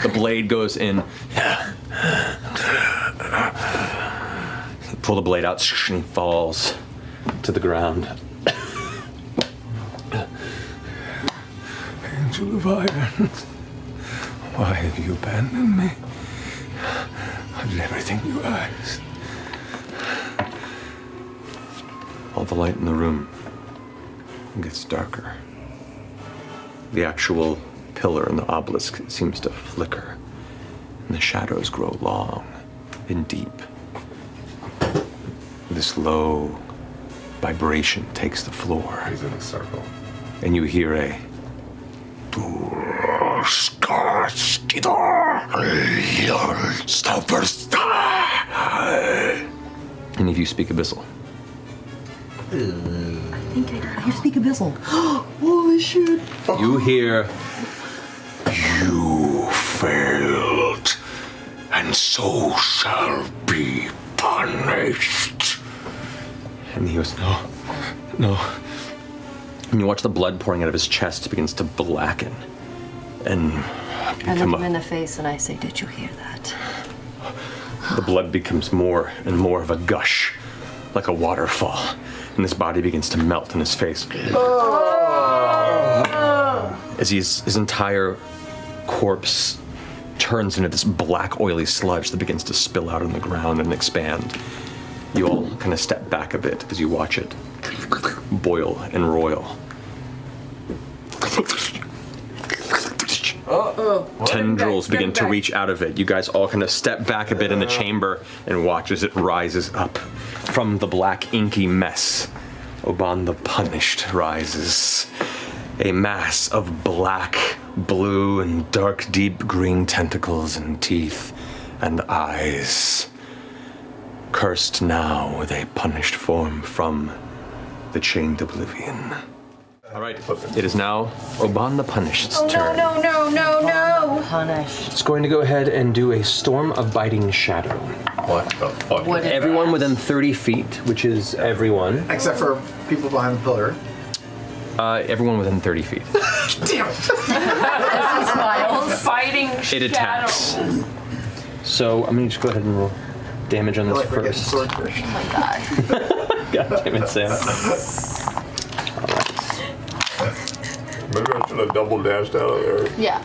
The blade goes in. Pull the blade out, and he falls to the ground. Angel of Iron, why have you abandoned me? I did everything you asked. All the light in the room gets darker. The actual pillar and the obelisk seems to flicker, and the shadows grow long and deep. This low vibration takes the floor.
He's in a circle.
And you hear a and if you speak Abyssal.
I think I hear Speak Abyssal. Holy shit.
You hear, you failed, and so shall be punished. And he goes, no. And you watch the blood pouring out of his chest begins to blacken and
I
become
look him in the face and I say, did you hear that?
the blood becomes more and more of a gush, like a waterfall, and his body begins to melt in his face. As his entire corpse turns into this black, oily sludge that begins to spill out on the ground and expand. You all kind of step back a bit as you watch it boil and roil. Tendrils begin to reach out of it. You guys all kind of step back a bit in the chamber and watch as it rises up from the black, inky mess. Oban the Punished rises. A mass of black, blue, and dark, deep green tentacles and teeth and eyes. Cursed now with a punished form from the chained oblivion. All right, it is now Oban the Punished's turn.
No.
Punished.
It's going to go ahead and do a Storm of Biting Shadow.
What the fuck?
Everyone within 30 feet, which is everyone.
Except for people behind the pillar.
Everyone within 30 feet.
Damn.
Fighting
It attacks. So I'm going to just go ahead and roll damage on this
Like we're getting
first.
swordfish.
Oh my god.
God damn it, Sam.
Maybe I should have double dashed out of there.
Yeah.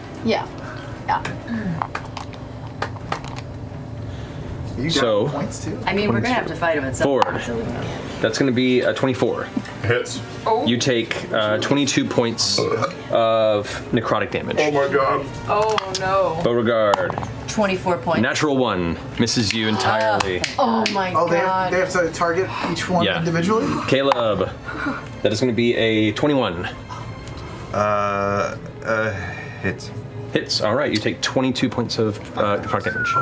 You got
So-
points too?
I mean, we're gonna have to fight him at some
Forward.
point. So we can-
That's going to be a 24.
Hits.
You take 22 points of necrotic damage.
Oh my god.
Oh no.
Beauregard,
24 points.
natural one, misses you entirely.
Oh my
Oh, they
god.
have to target each one
Yeah.
individually?
Caleb, that is going to be a 21.
Hits.
Hits, all right, you take 22 points of necrotic damage.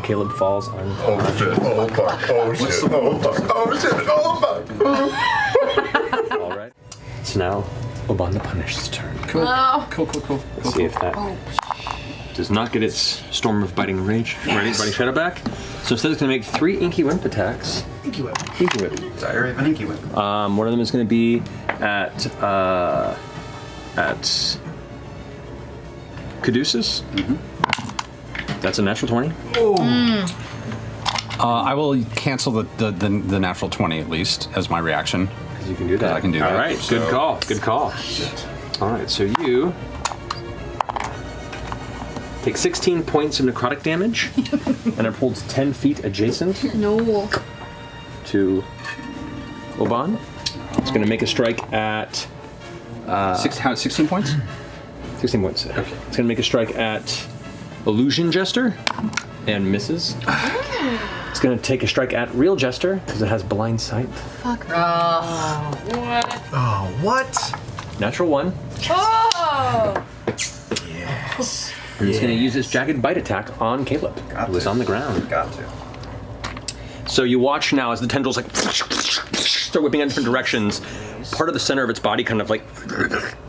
Caleb falls on.
Oh shit. Oh fuck. Oh shit. Oh fuck. Oh shit. Oh fuck.
All right. It's now Oban the Punished's turn.
Cool.
Oh.
Cool.
Let's see if that does not get its Storm of Biting Rage, Biting Shadow back. So instead it's going to make 3 Inky Whip attacks.
Inky Whip.
Inky Whip.
Diary of an Inky Whip.
One of them is going to be at Caduceus. That's a natural 20.
I will cancel the natural 20 at least as my reaction.
Because you can do that.
I can do that.
All right,
so-
good call. Good call. All right, so you take 16 points of necrotic damage, and it holds 10 feet adjacent
No.
to Oban. It's going to make a strike at
16 points?
16 points. Okay. It's going to make a strike at Illusion Jester and misses. It's going to take a strike at Real Jester because it has blind sight.
Fuck.
Oh, what?
Natural 1.
Oh.
Yes.
And it's going to use its Jagged Bite attack on Caleb, who is on the ground.
Got to.
So you watch now as the tendrils like start whipping in different directions. Part of the center of its body kind of like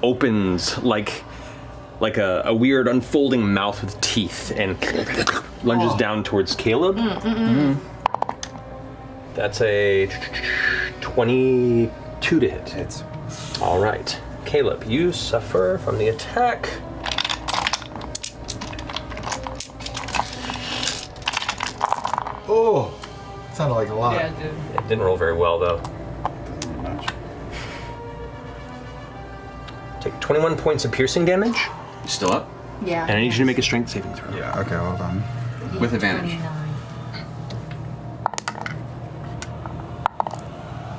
opens like a weird unfolding mouth with teeth and lunges down towards Caleb. That's a 22 to hit.
Hits.
All right. Caleb, you suffer from the attack.
Oh, sounded like a lot.
Yeah, dude.
It didn't roll very well, though. Take 21 points of piercing damage,
You still up?
Yeah.
and I need you to make a strength saving throw.
Yeah, okay, hold on.
With advantage.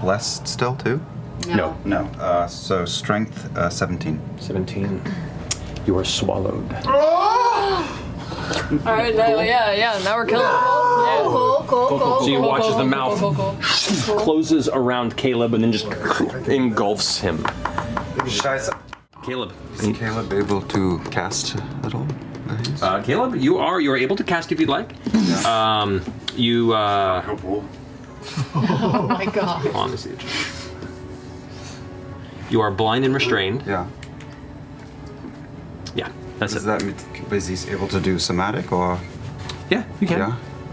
Blessed still, too?
No.
No. So strength 17.
17. You are swallowed.
All right, yeah. Now we're killing. Yeah.
Cool.
So you watch as the mouth
Cool.
closes around Caleb and then just engulfs him. Caleb.
Is Caleb able to cast at all?
Caleb, you are able to cast if you'd like. You
Oh my god.
hold on, let me see. You are blind and restrained.
Yeah.
Yeah, that's
Does
it.
that mean is he able to do somatic or?
Yeah, you can.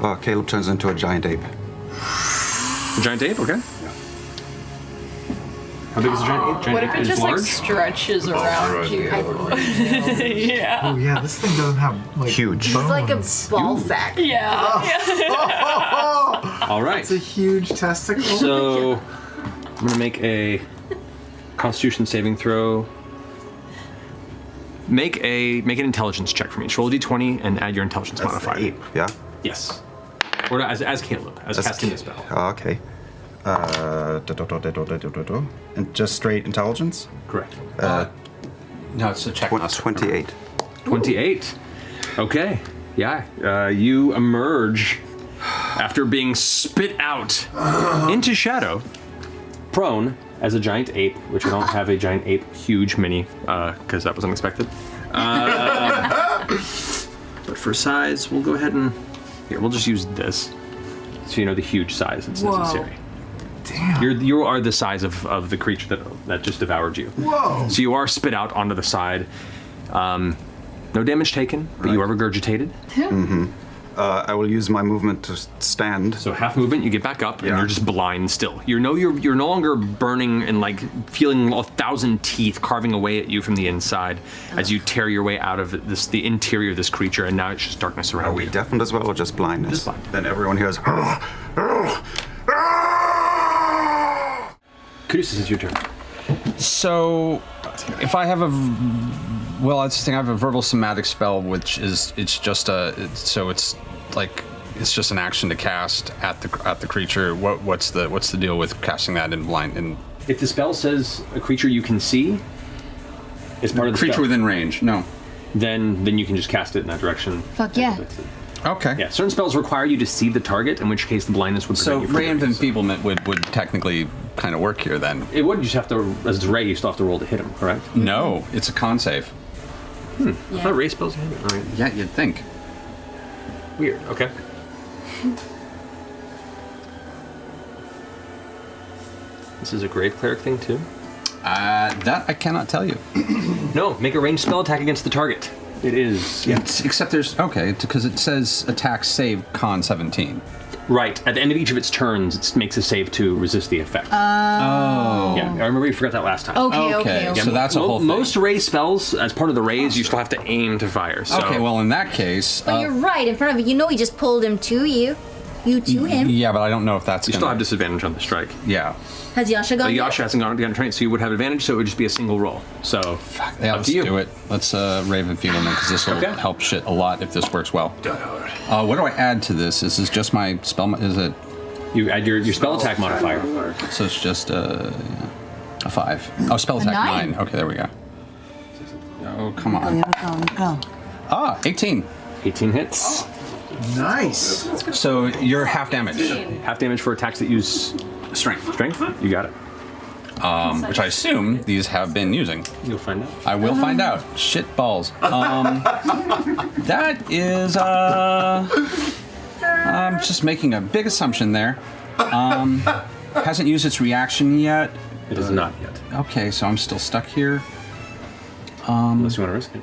Yeah. Caleb turns into a giant ape.
A giant ape, okay. How big is a giant ape? Giant
What if
ape
it
is
just like
large?
stretches around you? Yeah.
Oh yeah, this thing doesn't have like
Huge.
bones.
It's like a ball sack.
Yeah.
All right.
It's a huge testicle.
So I'm gonna make a Constitution saving throw. Make an intelligence check for me. Roll a d20 and add your intelligence
That's the
modifier.
ape. Yeah.
Yes. Or as Caleb, as casting the spell.
Okay. And just straight intelligence?
Correct.
No, it's a check.
28.
28. Okay. Yeah. You emerge after being spit out into shadow, prone as a giant ape, which I don't have a giant ape huge mini because that was unexpected. But for size, we'll go ahead and here. We'll just use this, so you know the huge size that's necessary.
Damn.
You are the size of the creature that just devoured you.
Whoa.
So you are spit out onto the side. No damage taken, but you are regurgitated.
I will use my movement to stand.
So half movement, you get back up, and
Yeah.
you're just blind still. You're no longer burning and like feeling 1,000 teeth carving away at you from the inside as you tear your way out of the interior of this creature, and now it's just darkness around
Are we
you.
deafened as well, or just blindness?
Just blind.
Then everyone hears.
Caduceus, it's your turn.
So, if I have a, well, I just think I have a verbal somatic spell, which is it's just an action to cast at the creature. What's the deal with casting that in blind? And
if the spell says a creature you can see is part of the
creature
spell,
within range, no,
then you can just cast it in that direction.
Fuck yeah.
Okay.
Yeah, certain spells require you to see the target, in which case the blindness would prevent you from
Ray of
doing so.
Enfeeblement would technically kind of work here then.
It would, you just have to, as it's Ray, you still have to roll to hit him, correct?
No, it's a con save.
I thought Ray spells hit him. All right.
Yeah, you'd think.
Weird, okay. This is a Grave Cleric thing too?
That I cannot tell you.
No, make a ranged spell attack against the target. It is. Yeah.
Except there's, okay, because it says attack save con 17.
Right, at the end of each of its turns, it makes a save to resist the effect.
Oh.
Yeah, I remember you forgot that last time.
Okay. So that's a whole thing.
Most Ray spells, as part of the Rays, you still have to aim to fire. So.
Okay, well in that case...
But you're right in front of it. You know he just pulled him to you. You to him.
Yeah, but I don't know if that's
You still have disadvantage on the strike.
Yeah.
Has Yasha gone?
Yasha hasn't gone trained, so you would have advantage, so it would just be a single roll. So,
Yeah,
up
let's
to you.
do it. Let's Rave Enfeeblement, because this will help shit a lot if this works well. What do I add to this? This is just my spell, is it?
You add your spell attack modifier.
So it's just a 5. Oh, spell attack 9. Okay, there we go. Oh, come on. Ah, 18.
18 hits.
Nice.
So you're half damage.
Half damage for attacks that use
Strength.
strength. You got it.
Which I assume these have been using.
You'll find out.
I will find out. Shit balls. That is, I'm just making a big assumption there. Hasn't used its reaction yet.
It is not yet.
Okay, so I'm still stuck here.
Unless you want to risk it.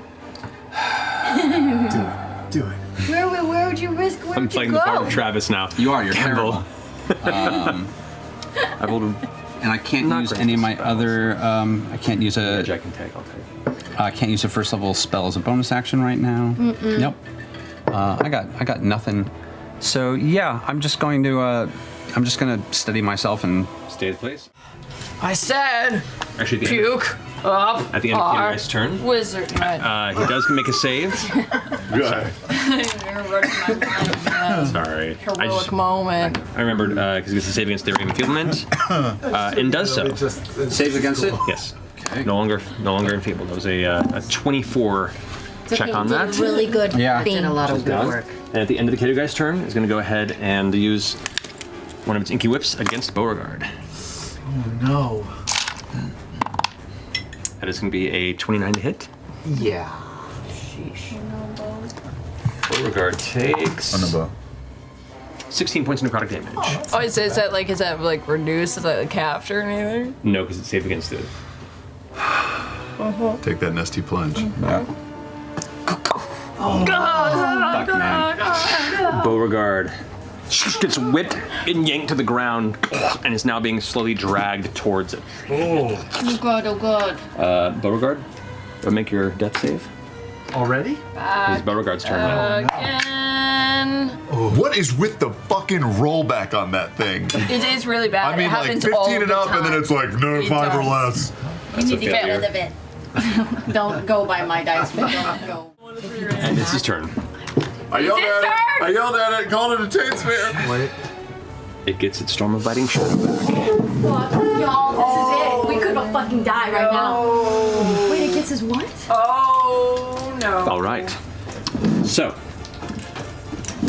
Do it.
Where would you risk? Where
I'm
would
playing
you
the
go?
part of Travis now.
You are, you're
Campbell.
terrible.
I've rolled
And I can't
Not
use
great
any of my
spells.
other, I can't use a,
I can take. I'll take.
I can't use a first level spell as a bonus action right now. Nope. I got nothing. So yeah, I'm just gonna steady myself and
Stay the place.
I said,
Actually, at the
puke up
at the end of
our
Cadogeist's turn,
wizard.
he does make a save.
Good.
Sorry.
Heroic moment.
I remembered because he gets a save against the Ray of Enfeeblement, and does so.
saves against it.
Yes. No longer enfeebled. That was a 24 check on that.
Did really good.
Yeah.
thing.
Did a lot of good
Done.
work.
And at the end of the Cadogeist's turn, is going to go ahead and use one of its Inky Whips against Beauregard.
Oh no.
That is going to be a 29 to hit.
Yeah.
Beauregard takes
On the bow.
16 points of necrotic damage.
Oh, is that like reduced? Is that like halved or anything?
No, because it's saved against it.
Take that nasty plunge.
Fuck, man.
Beauregard gets whipped and yanked to the ground and is now being slowly dragged towards it.
Oh god, oh god.
Beauregard, go make your death save.
Already?
It's Beauregard's turn now.
Again.
What is with the fucking rollback on that thing?
It is really bad.
I mean,
it
like
happens
15
all
and
the
up, and then
time.
it's like, no,
It
5 or
does.
less.
You need to
failure.
get rid of it. Don't go by my dice, but don't go.
And it's his turn.
I yelled
his
at it.
turn!
I yelled at it, called it a taint sphere.
What?
It gets its Storm of Biting Shadow back.
Fuck, y'all, this is it. We could fucking die right now. Wait, it gets his what?
Oh no.
All right. So,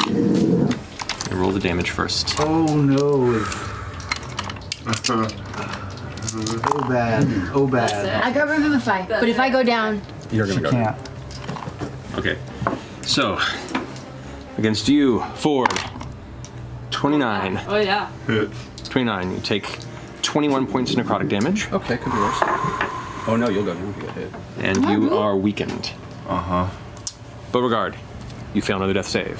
I roll the damage first.
Oh no. Oh bad. Oh bad.
I got Revivify, but if I go down,
You're gonna go.
Can't.
Okay. So, against you, Ford, 29.
Oh yeah.
Hit.
29. You take 21 points of necrotic damage,
Okay, could be worse. Oh no, you'll go down. You'll get hit.
and you are weakened.
Uh-huh.
Beauregard, you fail another death save.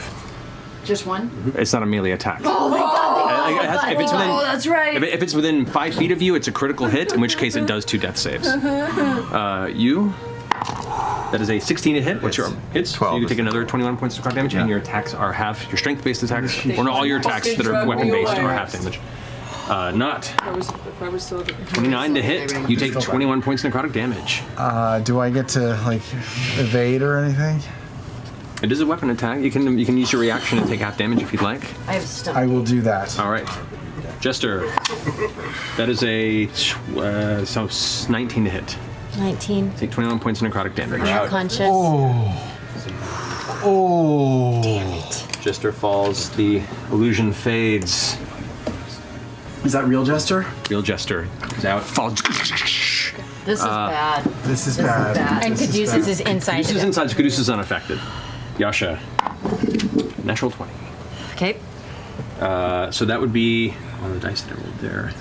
just one.
It's not a melee attack.
Oh my god!
If it's within,
Oh, that's right.
if it's within 5 feet of you, it's a critical hit, in which case it does 2 death saves. You, that is a 16 to hit. What's your hits?
12.
So you can take another 21 points of necrotic damage, and your attacks are half. Your strength-based attacks, or no, all your attacks that are weapon-based are half damage. Nott,
if I was still.
29 to hit. You take 21 points necrotic damage.
Do I get to like evade or anything?
It is a weapon attack. You can use your reaction and take half damage if you'd like.
I have stun.
I will do that.
All right. Jester. That is a 19 to hit.
19.
Take 21 points of necrotic damage.
Unconscious.
Oh.
Damn it.
Jester falls. The illusion fades.
Is that real Jester?
Real Jester is out. Falls.
This is bad.
This is bad.
And Caduceus is inside.
Caduceus is inside. Caduceus is unaffected. Yasha. Natural 20.
Okay.
So that would be all the dice that I rolled there.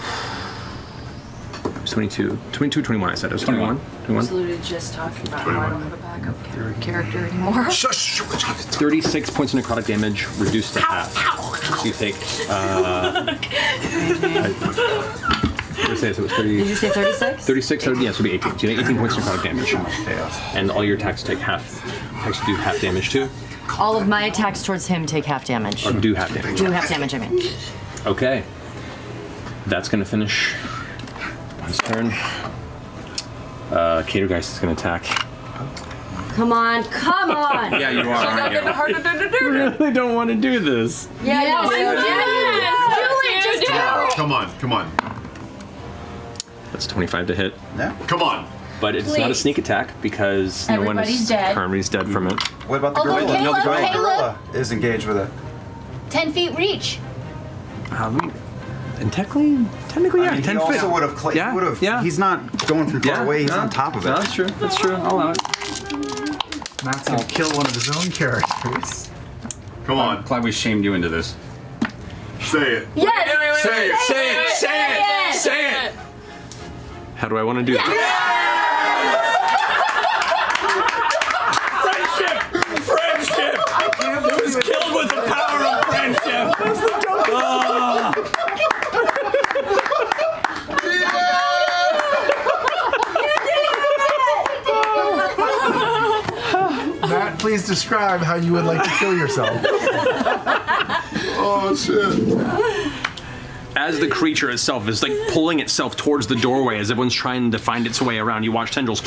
It was 22. 22, 21 I said. It was 21. 21.
Absolutely just talking about how I don't have a backup character anymore.
36 points of necrotic damage, reduced to half. So you take. What did I say? So it was 30.
Did you say 36?
36, so yeah, so it'll be 18. So you take 18 points of necrotic damage. And all your attacks take half. Attacks do half damage too.
All of my attacks towards him take half damage.
Or do half damage.
Do half damage, I mean.
Okay. That's going to finish his turn. Cadogeist is going to attack.
Come on, come on!
Yeah, you are. aren't you?
I really don't want to do this.
Yeah,
Yes,
you do.
do it.
Come on, come on.
That's 25 to hit.
Come on.
But it's not a
Please.
sneak attack because no one
Everybody's
is
dead.
Everybody's dead from it.
What about the
Although
gorilla? No, the
Caleb-
gorilla is engaged with it.
10 feet reach.
And technically, yeah,
I mean,
10
he
feet.
also would have.
Yeah,
He would have.
yeah.
He's not going from far away. He's
no,
on top of it.
No, that's true. That's true. I'll allow it.
Matt's gonna kill one of his own characters.
Come on.
Glad we shamed you into this.
Say it.
Yes.
Say it.
Say it! Say it! Say it! How do I want to do this? Friendship! It was killed with the power of friendship!
Matt, please describe how you would like to kill yourself.
Oh, shit.
As the creature itself is like pulling itself towards the doorway as everyone's trying to find its way around, you watch tendrils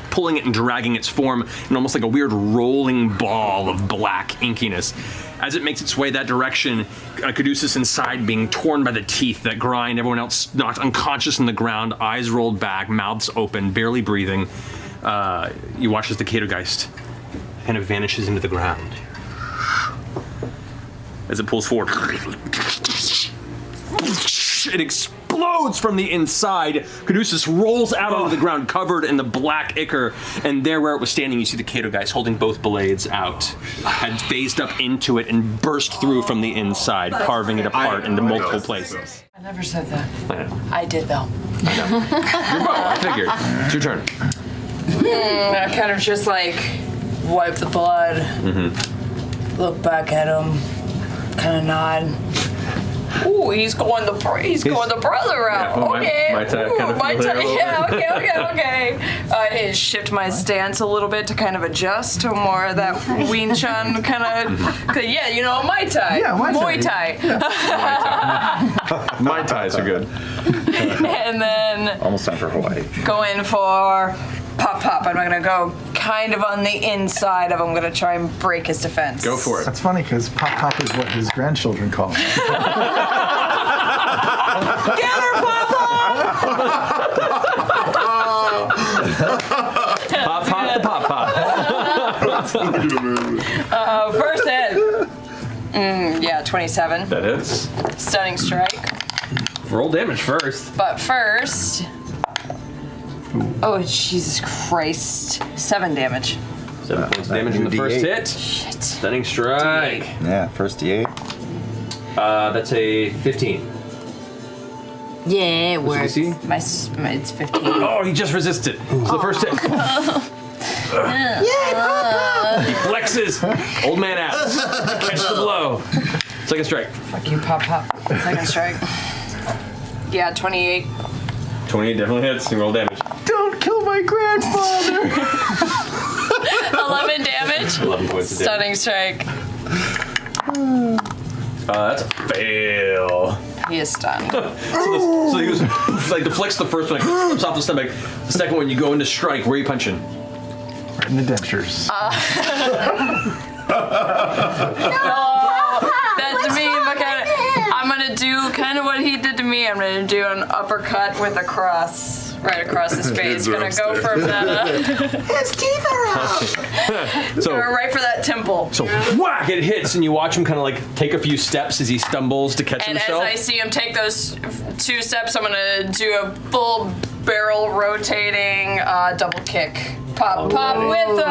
pulling it and dragging its form in almost like a weird rolling ball of black inkiness. As it makes its way that direction, Caduceus inside being torn by the teeth that grind, everyone else knocked unconscious on the ground, eyes rolled back, mouths open, barely breathing. You watch as the Cadogeist kind of vanishes into the ground. As it pulls forward, it explodes from the inside. Caduceus rolls out onto the ground, covered in the black ichor, and there where it was standing, you see the Cadogeist holding both blades out, had phased up into it and burst through from the inside, carving it apart into multiple places.
I never said that.
I know.
I did though.
You're Beau, I figured. It's your turn.
I kind of just like wipe the blood, look back at him, kind of nod. Ooh, he's going the brother route.
Yeah, well,
okay.
my type kind of
my
feel there a
type.
little
Yeah. Okay. It shift my stance a little bit to kind of adjust to more of that Wing Chun kind of. Yeah, you know, my type.
Yeah,
Muay Thai.
My ties are good.
And then
Almost time for Hawaii.
go in for Popp Popp. I'm gonna go kind of on the inside of him. I'm gonna try and break his defense.
Go for it.
That's funny because Popp Popp is what his grandchildren call him.
Get her, Popp
Pop, pop, the pop, pop.
First hit. Yeah, 27.
That hits.
Stunning strike.
Roll damage first.
But first. Oh, Jesus Christ. 7 damage.
7 points of damage in the first
D8.
hit.
Shit.
Stunning strike.
Yeah, first D8.
That's a 15.
Yeah, it
What's
works.
the DC?
It's 15.
Oh, he just resisted. So the first hit. He flexes. Old man out. Catch the blow. Second strike.
Fuck you, Popp Popp. Second strike. Yeah, 28.
28 definitely hits. You roll damage.
Don't kill my grandfather!
11 damage.
11 points of damage.
Stunning strike.
That's a fail.
He is stunned.
So he was like deflects the first one, slips off the stomach. The second one, you go into strike. Where are you punching?
Right in the dentures.
That's me. I'm gonna do kind of what he did to me. I'm gonna do an uppercut with a cross right across his face. Gonna go for that.
His teeth are out.
So
right for that temple.
So whack! It hits, and you watch him kind of like take a few steps as he stumbles to catch
And
himself.
as I see him take those 2 steps, I'm gonna do a full barrel rotating double kick. Pop with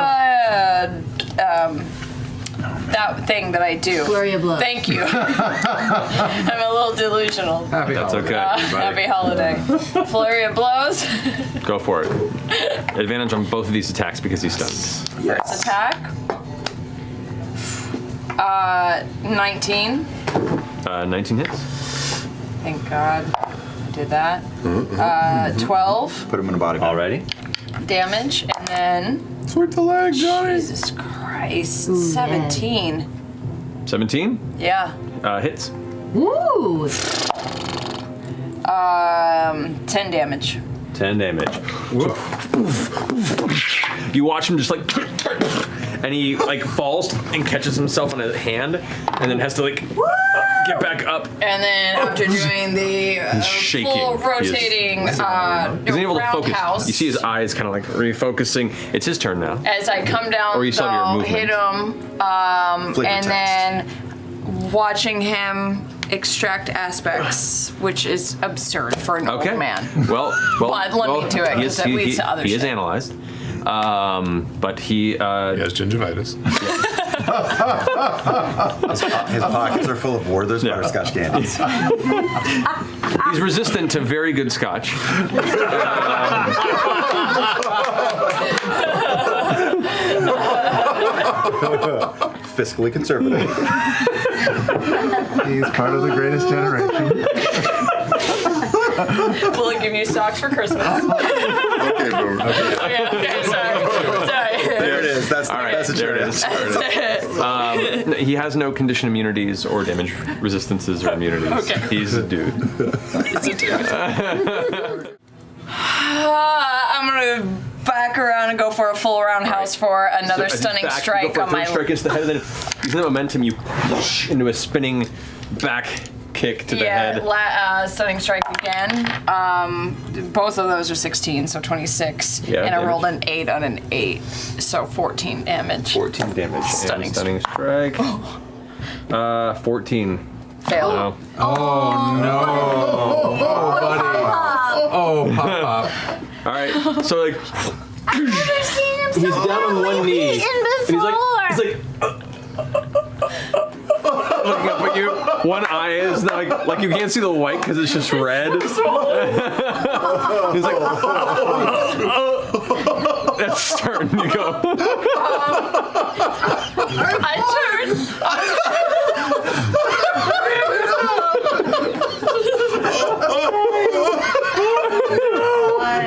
that thing that I do.
Flurry of blows.
Thank you. I'm a little delusional.
That's okay.
Happy holiday. Flurry of blows.
Go for it. Advantage on both of these attacks because he's stunned.
First attack. 19.
19 hits.
Thank God I did that. 12
Put him in a body.
Already.
damage, and then
Sweep the leg, Johnny.
Jesus Christ, 17.
17?
Yeah.
Hits.
Woo!
10 damage.
10 damage. You watch him just like, and he like falls and catches himself on his hand, and then has to like get back up.
And then after doing the
shaking.
full rotating
He's unable to focus.
roundhouse,
You see his eyes kind of like refocusing. It's his turn now.
as I come down,
Or you saw your
though,
movement.
hit him, and then watching him extract aspects, which is absurd for an old man.
Well,
But let me do it,
he
'cause
is-
it leads to other
He is
shit.
analyzed. But he
has gingivitis.
His pockets are full of Werther's butterscotch candies.
He's resistant to very good scotch.
Fiscally conservative.
He's part of the greatest generation.
Will it give you socks for Christmas?
Okay, boom.
Okay, sorry.
There it is. That's
All right,
that's a
there it is. He has no condition immunities or damage resistances or immunities.
Okay.
He's a dude.
I'm gonna back around and go for a full roundhouse for another
So as
stunning
he's back,
strike
you go for a
on
third
my.
strike against the head, and then using the momentum, you push into a spinning back kick to the head.
Stunning strike again. Both of those are 16, so 26.
Yeah,
and I
damage.
rolled an 8 on an 8, so 14 damage.
14 damage.
Stunning
And stunning strike. 14.
Fail.
No.
Oh no! Oh buddy! Oh Popp Popp!
All right. So like
I've never seen him so
he's down on one knee.
beaten
And he's like looking up at you. One eye is like you can't see the white because it's just red. He's like, that's turn. You go.
I turn.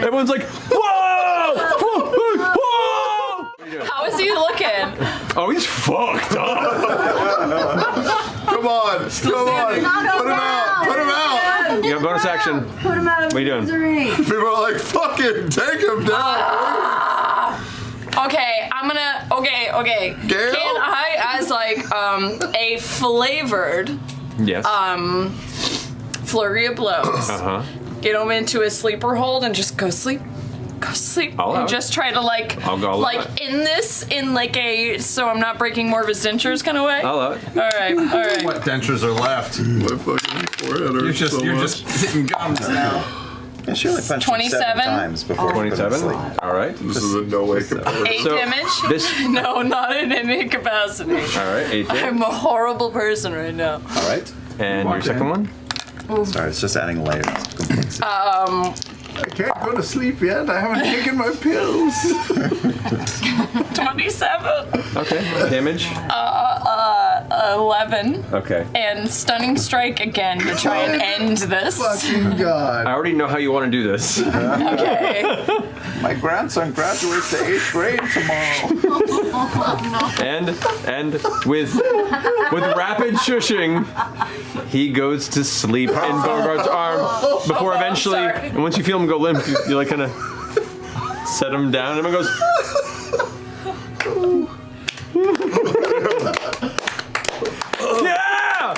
Everyone's like, whoa! Whoa!
How is he looking?
Oh, he's fucked up.
Come on! Come on! Put him out! Put him out!
You got bonus action.
Put him out of
What are you doing?
misery.
People are like, fucking take him down!
Okay, I'm gonna. Okay.
Gale?
Can I, as like a flavored
Yes.
flurry of blows, get him into a sleeper hold and just go sleep. Go sleep.
I'll allow
And
it.
just try to like,
I'll allow
like
it.
in this, in like a, so I'm not breaking more of his dentures kind of way.
I'll allow it.
All right.
What dentures are left?
My fucking forehead hurts so
You're
much.
just hitting gums now.
Yeah, she only punched him
27?
7 times before.
27. All right.
This is a no way comparison.
8
So,
damage?
this-
No, not in any capacity.
All right. 8 damage.
I'm a horrible person right now.
All right.
And your second one?
Sorry, it's just adding layers of complexity.
I can't go to sleep yet. I haven't taken my pills.
27.
Okay. Damage?
11.
Okay.
And Stunning Strike again to try and end this.
Fucking God.
I already know how you want to do this.
Okay.
My grandson graduates to 8th grade tomorrow.
And with rapid shushing, he goes to sleep in Beauregard's arm before eventually, and once you feel him go limp, you like kind of set him down, and everyone goes. Yeah!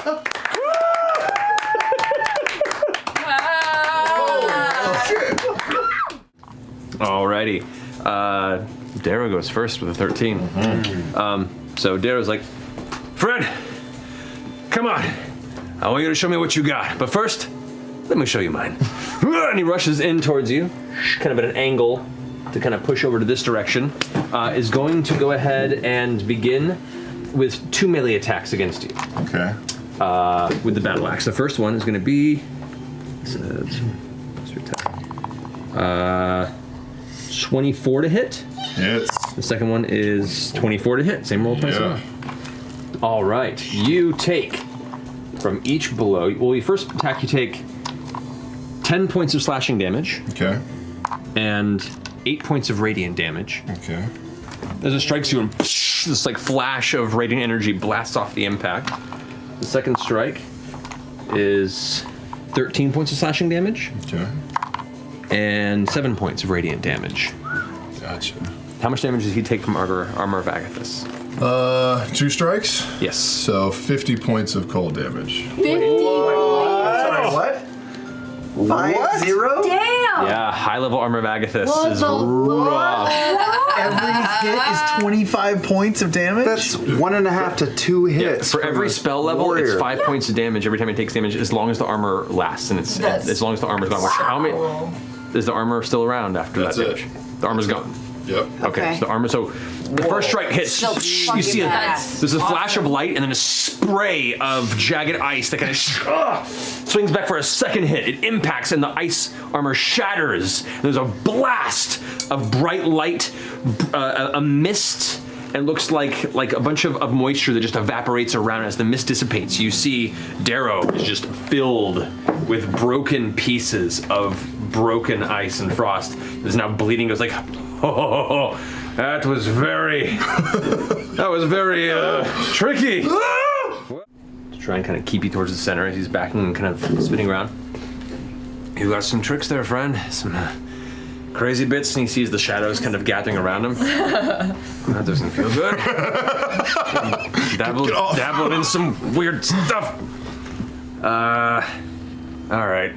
Alrighty. Darrow goes first with a 13. So Darrow's like, Fred, come on. I want you to show me what you got. But first, let me show you mine. And he rushes in towards you, kind of at an angle to kind of push over to this direction. Is going to go ahead and begin with 2 melee attacks against you.
Okay.
With the battle axe. The first one is going to be 24 to hit.
Hits.
The second one is 24 to hit. Same roll twice. All right. You take from each blow. Well, your first attack you take 10 points of slashing damage.
Okay.
And 8 points of radiant damage.
Okay.
As it strikes you, and this like flash of radiant energy blasts off the impact. The second strike is 13 points of slashing damage.
Okay.
And 7 points of radiant damage.
Gotcha.
How much damage does he take from Armor of Agathys?
2 strikes?
Yes.
So 50 points of cold damage.
50.
Sorry, what? 5-0?
Damn.
Yeah, high level Armor of Agathys
What
is
the
rough.
Every hit is 25 points of damage?
That's 1.5 to 2 hits.
For every spell level,
warrior.
it's 5 points of damage every time it takes damage, as long as the armor lasts, and it's as long as the armor's gone. Which, how many is the armor still around after
That's
that
it.
damage? The armor's gone.
Yep.
Okay, so the armor. So the first strike hits. You see there's a flash of light and then a spray of jagged ice that kind of swings back for a second hit. It impacts and the ice armor shatters. And there's a blast of bright light, a mist. And looks like a bunch of moisture that just evaporates around as the mist dissipates. You see Darrow is just filled with broken pieces of broken ice and frost. Is now bleeding. Goes like, oh, that was very tricky. To try and kind of keep you towards the center as he's backing and kind of spinning around. You got some tricks there, friend. Some crazy bits, and he sees the shadows kind of gathering around him. That doesn't feel good. Dabbled in some weird stuff. All right.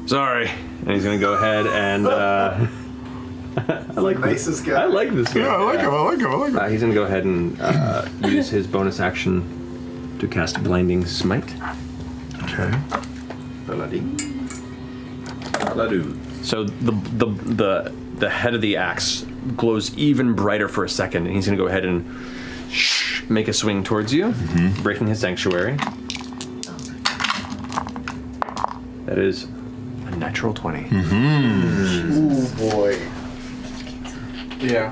Sorry. And he's gonna go ahead and. I like
nicest guy.
I like this guy.
Yeah, I like him.
He's gonna go ahead and use his bonus action to cast Blinding Smite.
Okay.
So the head of the axe glows even brighter for a second, and he's gonna go ahead and make a swing towards you, breaking his sanctuary. That is a natural 20.
Oh boy.
Yeah.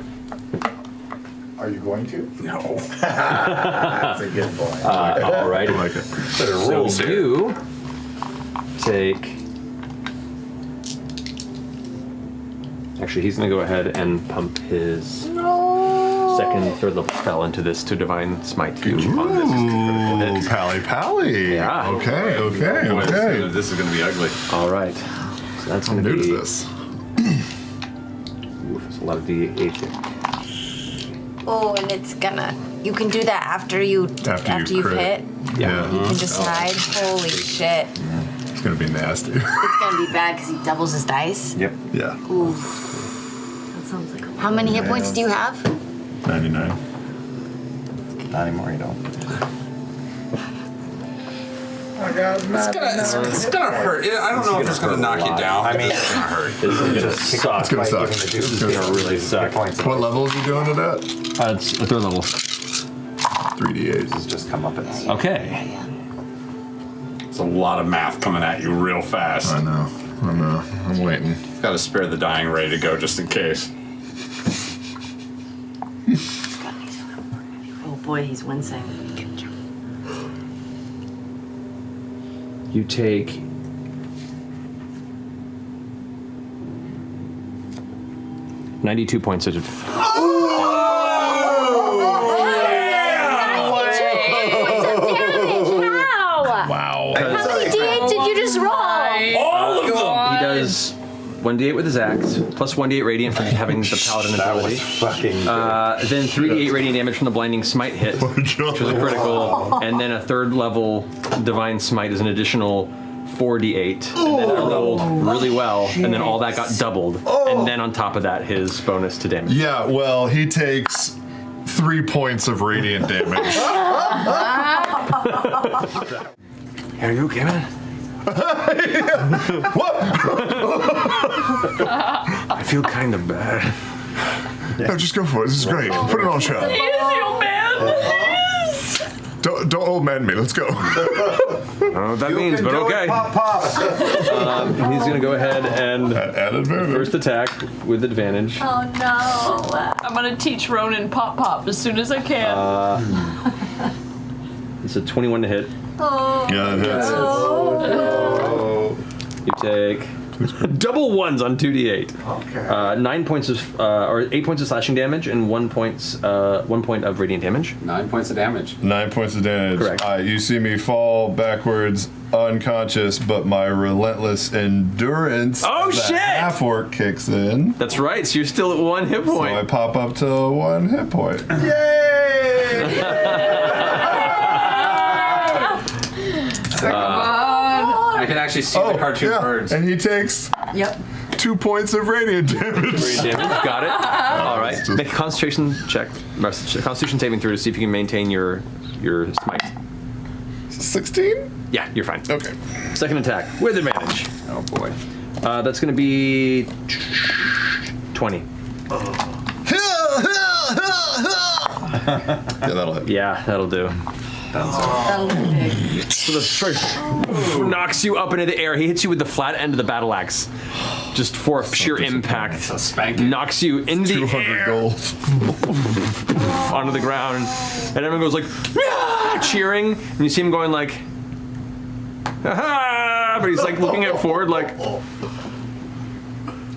Are you going to?
No.
That's a good boy.
All right.
I like it.
So you take. Actually, he's going to go ahead and pump his second, third level spell into this to Divine Smite you on this critical hit.
Pally.
Yeah.
Okay.
This is going to be ugly.
All right. So that's going to
New
be.
to this.
Oof, it's a lot of D8 here.
Oh, and it's gonna. You can do that after you've
crit.
hit.
Yeah.
You can just hide. Holy shit.
It's gonna be nasty.
It's gonna be bad because he doubles his dice.
Yep.
Yeah.
Oof. That sounds like. How many hit points do you have?
99.
Not anymore, you don't.
It's gonna hurt. I don't know if it's gonna knock you down.
I mean,
it's gonna hurt.
This is going to suck.
It's gonna suck.
This is going to really suck.
What level is he doing it at?
It's a third level.
3d8.
It's just come up and
Okay.
It's a lot of math coming at you real fast.
I know. I'm waiting.
Got to spare the dying ray to go just in case.
boy, he's wincing.
You take 92 points of
Wow. How many D8 did you just roll?
All of them! He does 1d8 with his axe, plus 1d8 radiant for having the paladin ability. Then 3d8 radiant damage from the blinding smite hit, which was a critical, and then a third level divine smite is an additional 4d8. And then I rolled really well, and then all that got doubled. And then on top of that, his bonus to damage.
Yeah, well, he takes 3 points of radiant damage.
Are you okay, man?
What?
I feel kind of bad.
No, just go for it. This is great. Put it on show. Don't old man me. Let's go.
I don't know what that means, but okay.
Popp Popp.
He's gonna go ahead and
advantage.
First attack with advantage.
Oh no! I'm gonna teach Ronan Popp Popp as soon as I can.
It's a 21 to hit.
Oh.
Yeah, that hits.
You take double ones on 2d8.
Okay.
9 points of, or 8 points of slashing damage and 1 point of radiant damage.
9 points of damage.
9 points of damage.
Correct.
You see me fall backwards, unconscious, but my relentless endurance.
Oh,
as a
shit!
Half orc kicks in.
That's right. So you're still at 1 hit point.
So I pop up to 1 hit point.
I can actually see the cartoon birds.
And he takes 2 points of radiant damage.
Got it. All right. Make a concentration check. Constitution saving throw to see if you can maintain your smite.
16?
Yeah, you're fine.
Okay.
Second attack with advantage. Oh boy. That's going to be 20.
Yeah, that'll hit.
Yeah, that'll do. So the strike knocks you up into the air. He hits you with the flat end of the battle axe, just for sheer impact. Knocks you into the air,
gold
onto the ground, and everyone goes like "Ah!" cheering, and you see him going like, "Ha!" But he's like looking at Fjord like.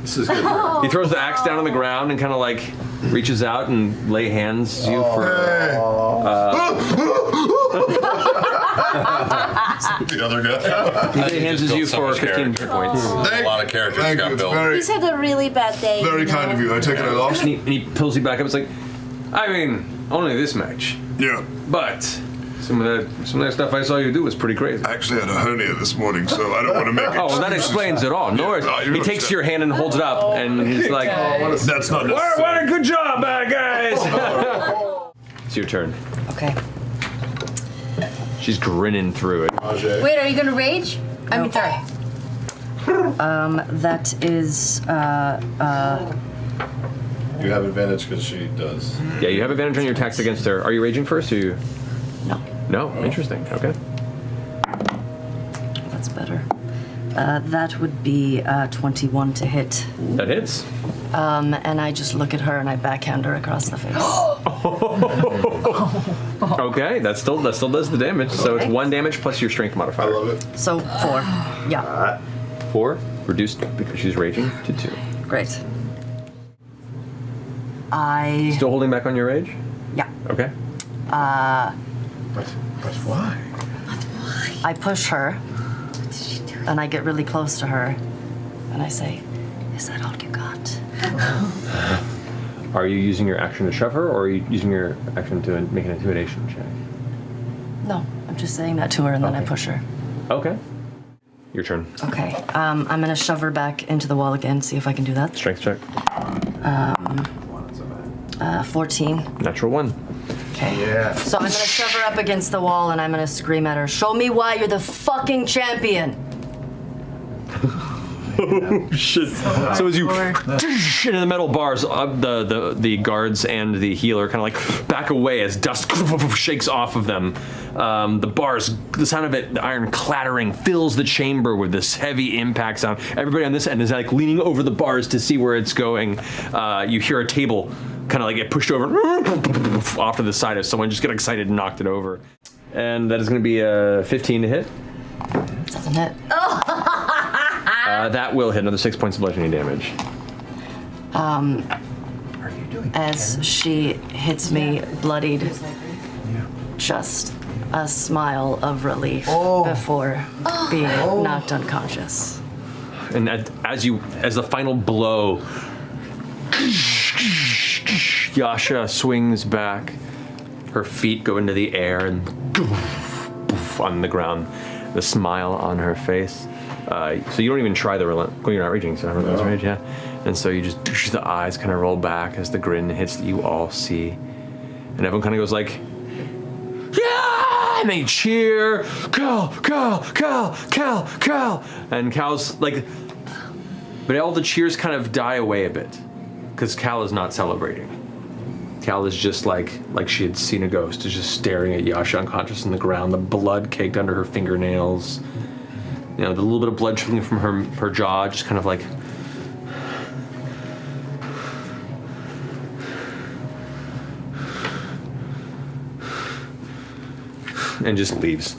This is good.
He throws the axe down on the ground and kind of like reaches out and lay hands you for.
The other guy.
He lay hands you for 15 points.
A
lot of characters got built.
He's had a really bad day.
Very kind of you. I take it I lost.
And he pulls you back up. It's like, I mean, only this match.
Yeah.
But some of that stuff I saw you do was pretty crazy.
I actually had a hernia this morning, so I don't want to make it.
Oh, well, that explains it all. No worries. He takes your hand and holds it up, and he's like,
"That's not necessary."
What a good job, guys!" It's your turn.
Okay.
She's grinning through it.
Wait, are you gonna rage? I mean, sorry.
That is,
You have advantage because she does.
Yeah, you have advantage on your attacks against her. Are you raging first, or you?
No.
No? Interesting. Okay.
That's better. That would be 21 to hit.
That hits.
And I just look at her and I backhand her across the face.
Okay, that still does the damage. So it's 1 damage plus your strength modifier.
I love it.
So 4. Yeah.
4 reduced because she's raging to 2.
Great. I.
Still holding back on your rage?
Yeah.
Okay.
But why?
I push her. And I get really close to her. And I say, "Is that all you got?"
Are you using your action to shove her, or are you using your action to make an intimidation check?
No, I'm just saying that to her and then I push her.
Okay. Your turn.
Okay. I'm gonna shove her back into the wall again, see if I can do that.
Strength check.
14.
Natural 1.
Okay. Yeah. So I'm gonna shove her up against the wall and I'm gonna scream at her, "Show me why you're the fucking champion!"
Oh shit! So as you into the metal bars, the guards and the healer kind of like back away as dust shakes off of them. The bars, the sound of it, the iron clattering fills the chamber with this heavy impact sound. Everybody on this end is like leaning over the bars to see where it's going. You hear a table kind of like get pushed over off to the side as someone just got excited and knocked it over. And that is going to be a 15 to hit.
Doesn't hit.
That will hit, another 6 points of bludgeoning damage.
As she hits me bloodied, just a smile of relief before being knocked unconscious.
And as the final blow, Yasha swings back. Her feet go into the air and on the ground. The smile on her face. So you don't even try the relent. Well, you're not raging, so Relentless Rage, yeah. And so you just, the eyes kind of roll back as the grin hits that you all see. And everyone kind of goes like, yeah! And they cheer, Cal, Cal, Cal, Cal, Cal. And Cal's like, but all the cheers kind of die away a bit because Cal is not celebrating. Cal is just like she had seen a ghost, is just staring at Yasha unconscious on the ground, the blood caked under her fingernails. You know, the little bit of blood trickling from her jaw, just kind of like, and just leaves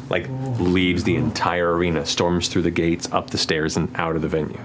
the entire arena, storms through the gates, up the stairs, and out of the venue.